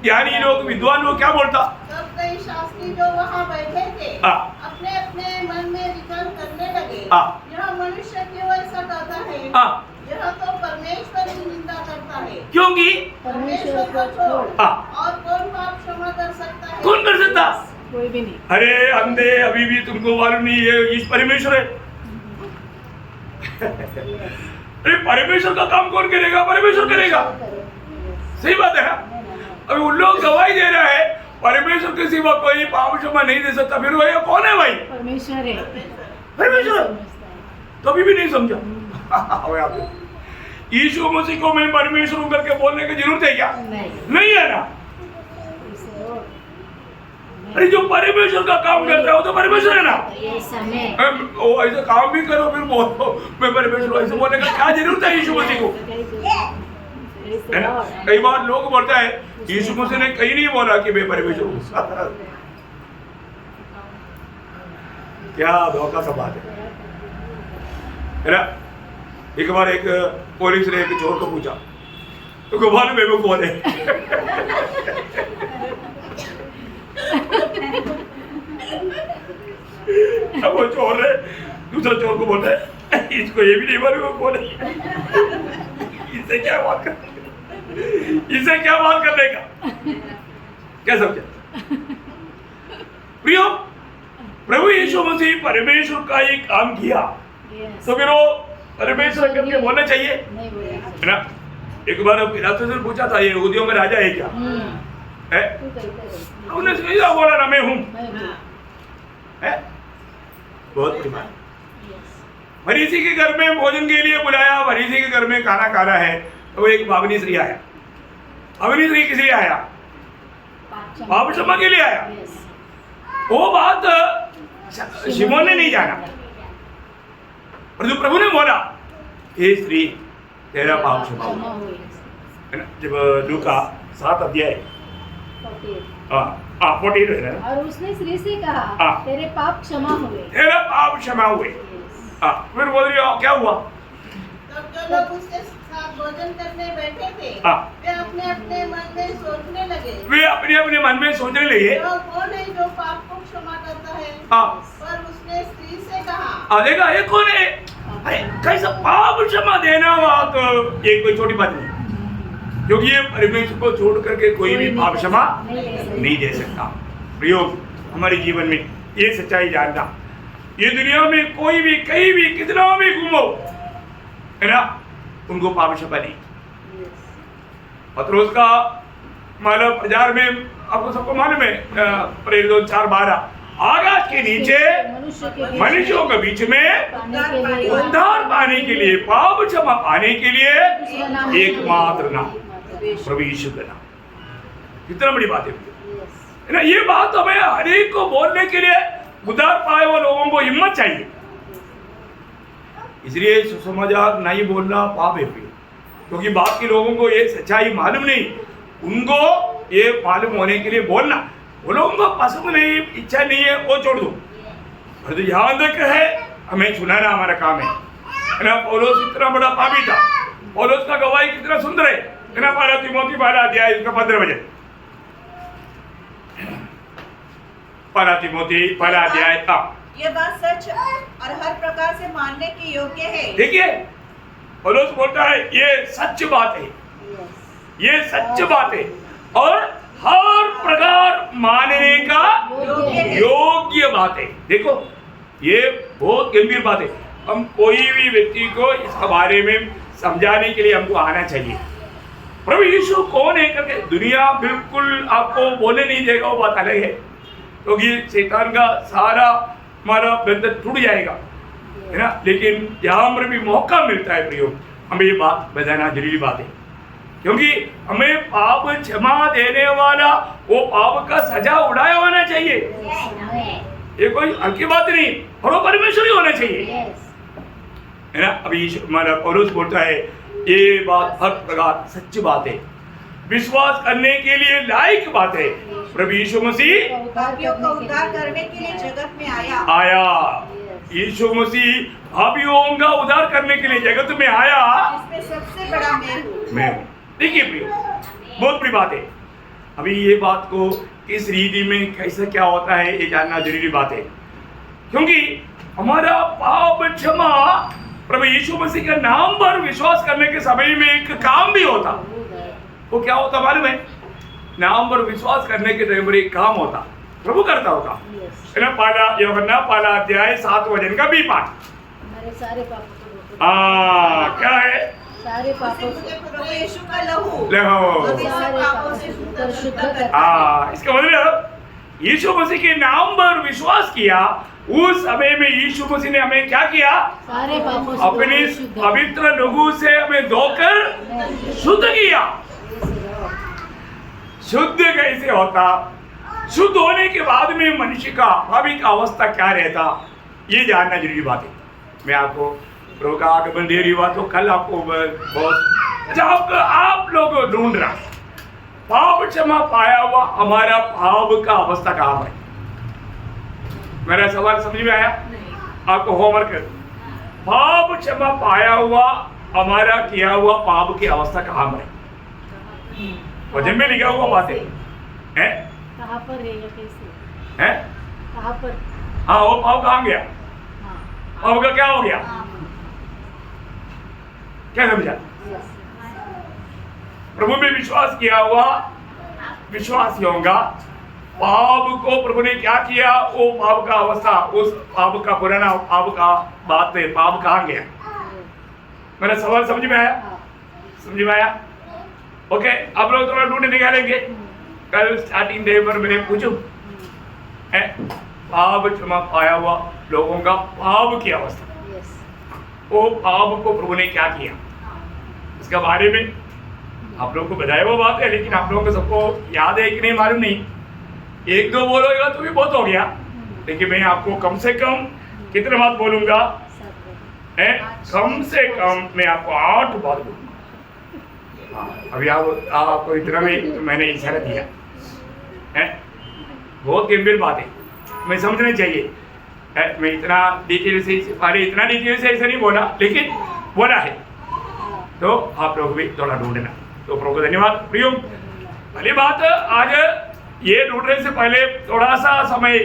ज्ञानी लोग, विद्वान लोग क्या बोलता? तब कई शास्त्री जो वहाँ बैठे थे अपने अपने मन में विचार करने लगे, यह मनुष्य क्यों ऐसा कहता है? यह को छोड़ हाँ। और कौन पाप क्षमा कर सकता है? कौन कर सकता? कोई भी नहीं। अरे अंधे, अभी भी तुमको मालूम नहीं है इस परमेश्वर है। अरे परमेश्वर का काम कौन करेगा? परमेश्वर करेगा। सही बात है ना? अभी उन लोग गवाही दे रहा है परमेश्वर के सिवा कोई पाप क्षमा नहीं दे सकता, फिर वो कौन है भाई? परमेश्वर है। परमेश्वर। तो अभी भी नहीं समझा। यीशु मसीह को मैं परमेश्वर हूं करके बोलने की जरूरत है क्या? नहीं है ना। अरे जो परमेश्वर का काम करता है वो तो परमेश्वर है ना। वो ऐसे काम भी करो फिर बोलो मैं परमेश्वर, ऐसे बोलने का क्या जरूरत है यीशु मसीह को? है ना? कई बार लोग बोलता है यीशु मसीह ने कहीं नहीं बोला कि मैं परमेश्वर हूं। क्या धोखा सा बात है ना? एक बार एक पुलिस ने एक चोर को पूछा तो मालूम है वो कौन है? अब वो चोर है दूसरा चोर को बोलता है इसको ये भी नहीं मालूम वो कौन है। इससे क्या बात करने का? क्या समझा? प्रियो, प्रभु यीशु मसीह परमेश्वर का ही काम किया तो फिर वो परमेश्वर करके बोलना चाहिए, है ना? एक बार पिलातुस ने पूछा था ये यहूदियों का राजा है क्या? है? उन्होंने सीधा बोला ना मैं हूं। है? बहुत बड़ी बात। फरीसी के घर में भोजन के लिए बुलाया, फरीसी के घर में खाना खाना है तो एक पावनी स्त्री आया। पावनी स्त्री किस लिए आया? पाप क्षमा के लिए आया। वो बात शिमोन ने नहीं जाना, परंतु प्रभु ने बोला हे स्त्री तेरा पाप क्षमा हुआ। है ना? जब लूका 7 अध्याय 48 है ना? और उसने स्त्री से कहा तेरे पाप क्षमा हुए। तेरा पाप क्षमा हुए। फिर बोल रही हो क्या हुआ? तब जो लोग उसके साथ भोजन करने बैठे थे वे अपने अपने मन में सोचने लगे। वे अपने अपने मन में सोचने लगे वह कौन है जो पाप को क्षमा करता है? पर उसने स्त्री से कहा देखा ये कौन है? कैसा पाप क्षमा देना हुआ तो ये कोई छोटी बात नहीं, क्योंकि ये परमेश्वर को छोड़ करके कोई भी पाप क्षमा नहीं दे सकता। प्रयोग हमारे जीवन में ये सच्चाई जानना, ये दुनिया में कोई भी कहीं भी कितना भी घूमो है ना, उनको पाप क्षमा नहीं। पत्रोस का मालूम बाजार में आपको सबको मालूम है, प्रेरित 4:12 आकाश के नीचे मनुष्यों के बीच में उद्धार पाने के लिए, पाप क्षमा पाने के लिए एकमात्र नाम प्रभु यीशु का नाम। कितना बड़ी बात है ना? ये बात हमें हर एक को बोलने के लिए उद्धार पाए हुए लोगों को हिम्मत चाहिए। इसलिए सुसमाचार नहीं बोलना पाप है, क्योंकि बाकी लोगों को ये सच्चाई मालूम नहीं, उनको ये मालूम होने के लिए बोलना। वो लोगों को पसंद नहीं, इच्छा नहीं है, वो छोड़ दो। और तो यहाँ तक है हमें सुनाना हमारा काम है ना? पौलुस इतना बड़ा पापी था, पौलुस का गवाही कितना सुंदर है ना? 12 तीमुथी 12 अध्याय इसका 15 वचन, 12 तीमुथी 12 अध्याय। ये बात सच और हर प्रकार से मानने की योग्य है। देखिए पौलुस बोलता है ये सच बात है, ये सच बात है और हर प्रकार मानने का योग्य बात है। देखो ये बहुत गंभीर बात है। हम कोई भी व्यक्ति को इसके बारे में समझाने के लिए हमको आना चाहिए। प्रभु यीशु कौन है करके दुनिया बिल्कुल आपको बोलने नहीं देगा, वो बात अलग है, क्योंकि शैतान का सारा हमारा बंधन टूट जाएगा, है ना? लेकिन यहाँ पर भी मौका मिलता है प्रियो, हमें ये बात बताना जरूरी बात है, क्योंकि हमें पाप क्षमा देने वाला वो पाप का सजा उड़ाया होना चाहिए। ये कोई हल्की बात नहीं, और वो परमेश्वर ही होना चाहिए, है ना? अभी हमारा पौलुस बोलता है ये बात हर प्रकार सच्ची बात है, विश्वास करने के लिए लायक बात है। प्रभु यीशु मसीह पापियों का उद्धार करने के लिए जगत में आया। यीशु मसीह पापियों का उद्धार करने के लिए जगत में आया, इसमें सबसे बड़ा मैं हूँ। देखिए प्रिय, बहुत बड़ी बात है। अभी ये बात को किस रीति में कैसे क्या होता है ये जानना जरूरी बात है, क्योंकि हमारा पाप क्षमा प्रभु यीशु मसीह के नाम पर विश्वास करने के समय में एक काम भी होता। वो क्या होता मालूम है? नाम पर विश्वास करने के टाइम पर एक काम होता, प्रभु करता होता है ना। पहला यूहन्ना पहला अध्याय 7 वचन का बी पाठ। हमारे सारे पापों को क्या है? सारे पापों को प्रभु यीशु का लहू लहू। सारे पापों से शुद्ध करता है। इसका मतलब यीशु मसीह के नाम पर विश्वास किया, उस समय में यीशु मसीह ने हमें क्या किया? सारे पापों से अपने शुद्ध पवित्र लहू से हमें धोकर शुद्ध किया। शुद्ध कैसे होता? शुद्ध होने के बाद में मनुष्य का भाविक अवस्था क्या रहता, ये जानना जरूरी बात है। मैं आपको प्रभु का आगमन देरी हुआ तो कल आपको बहुत अच्छा आप लोग ढूंढ रहा पाप क्षमा पाया हुआ हमारा भाव का अवस्था कहाँ है? मेरा सवाल समझ में आया? आपको होमवर्क कर, पाप क्षमा पाया हुआ हमारा किया हुआ पाप की अवस्था कहाँ है? वचन में लिखा हुआ बात है कहाँ पर रहेगा, कैसे हैं? कहाँ पर? हाँ, वो पाप कहाँ गया? हाँ, पाप का क्या हो गया? क्या समझा? प्रभु में विश्वास किया हुआ विश्वासियों का पाप को प्रभु ने क्या किया? वो पाप का अवस्था, उस पाप का पुराना पाप का बात है, पाप कहाँ गया? मेरा सवाल समझ में आया? समझ में आया? ओके, आप लोग थोड़ा ढूंढ निकालेंगे। कल स्टार्टिंग डे पर मैं पूछूं पाप क्षमा पाया हुआ लोगों का पाप की अवस्था, वो पाप को प्रभु ने क्या किया, इसके बारे में आप लोगों को बताया वो बात है, लेकिन आप लोगों को सबको याद है कि नहीं मालूम नहीं। एक दो बोलोगे तो भी बहुत हो गया, लेकिन मैं आपको कम से कम कितने बात बोलूंगा? कम से कम मैं आपको 8 बात बोलूंगा। अभी आपको इतना में तो मैंने इशारा दिया है, बहुत गंभीर बात है, मैं समझना चाहिए। मैं इतना डिटेल से इतना डिटेल से ऐसा नहीं बोला, लेकिन बोला है तो आप लोग भी थोड़ा ढूंढना। तो प्रभु को धन्यवाद। प्रियो पहली बात, आज ये ढूंढने से पहले थोड़ा सा समय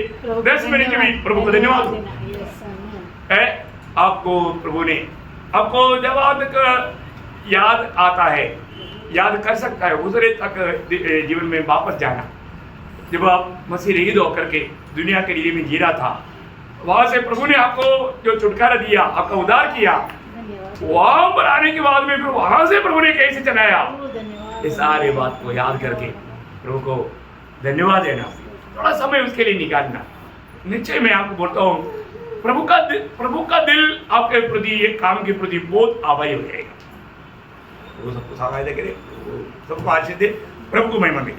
10 मिनट भी प्रभु को धन्यवाद है। आपको प्रभु ने आपको जब तक याद आता है, याद कर सकता है दूसरे तक जीवन में वापस जाना। जब आप मसीह रहित होकर के दुनिया के लिए में जी रहा था, वहां से प्रभु ने आपको जो छुटकारा दिया, आपका उद्धार किया, वहां पर आने के बाद में फिर वहां से प्रभु ने कैसे चलाया, इस सारे बात को याद करके प्रभु को धन्यवाद देना, थोड़ा समय उसके लिए निकालना। निश्चय मैं आपको बोलता हूँ प्रभु का दिल आपके प्रति, एक काम के प्रति बहुत आभारी हो जाएगा। वो सबको सहायता करे, सबको आशीष दे, प्रभु को महिमा दे।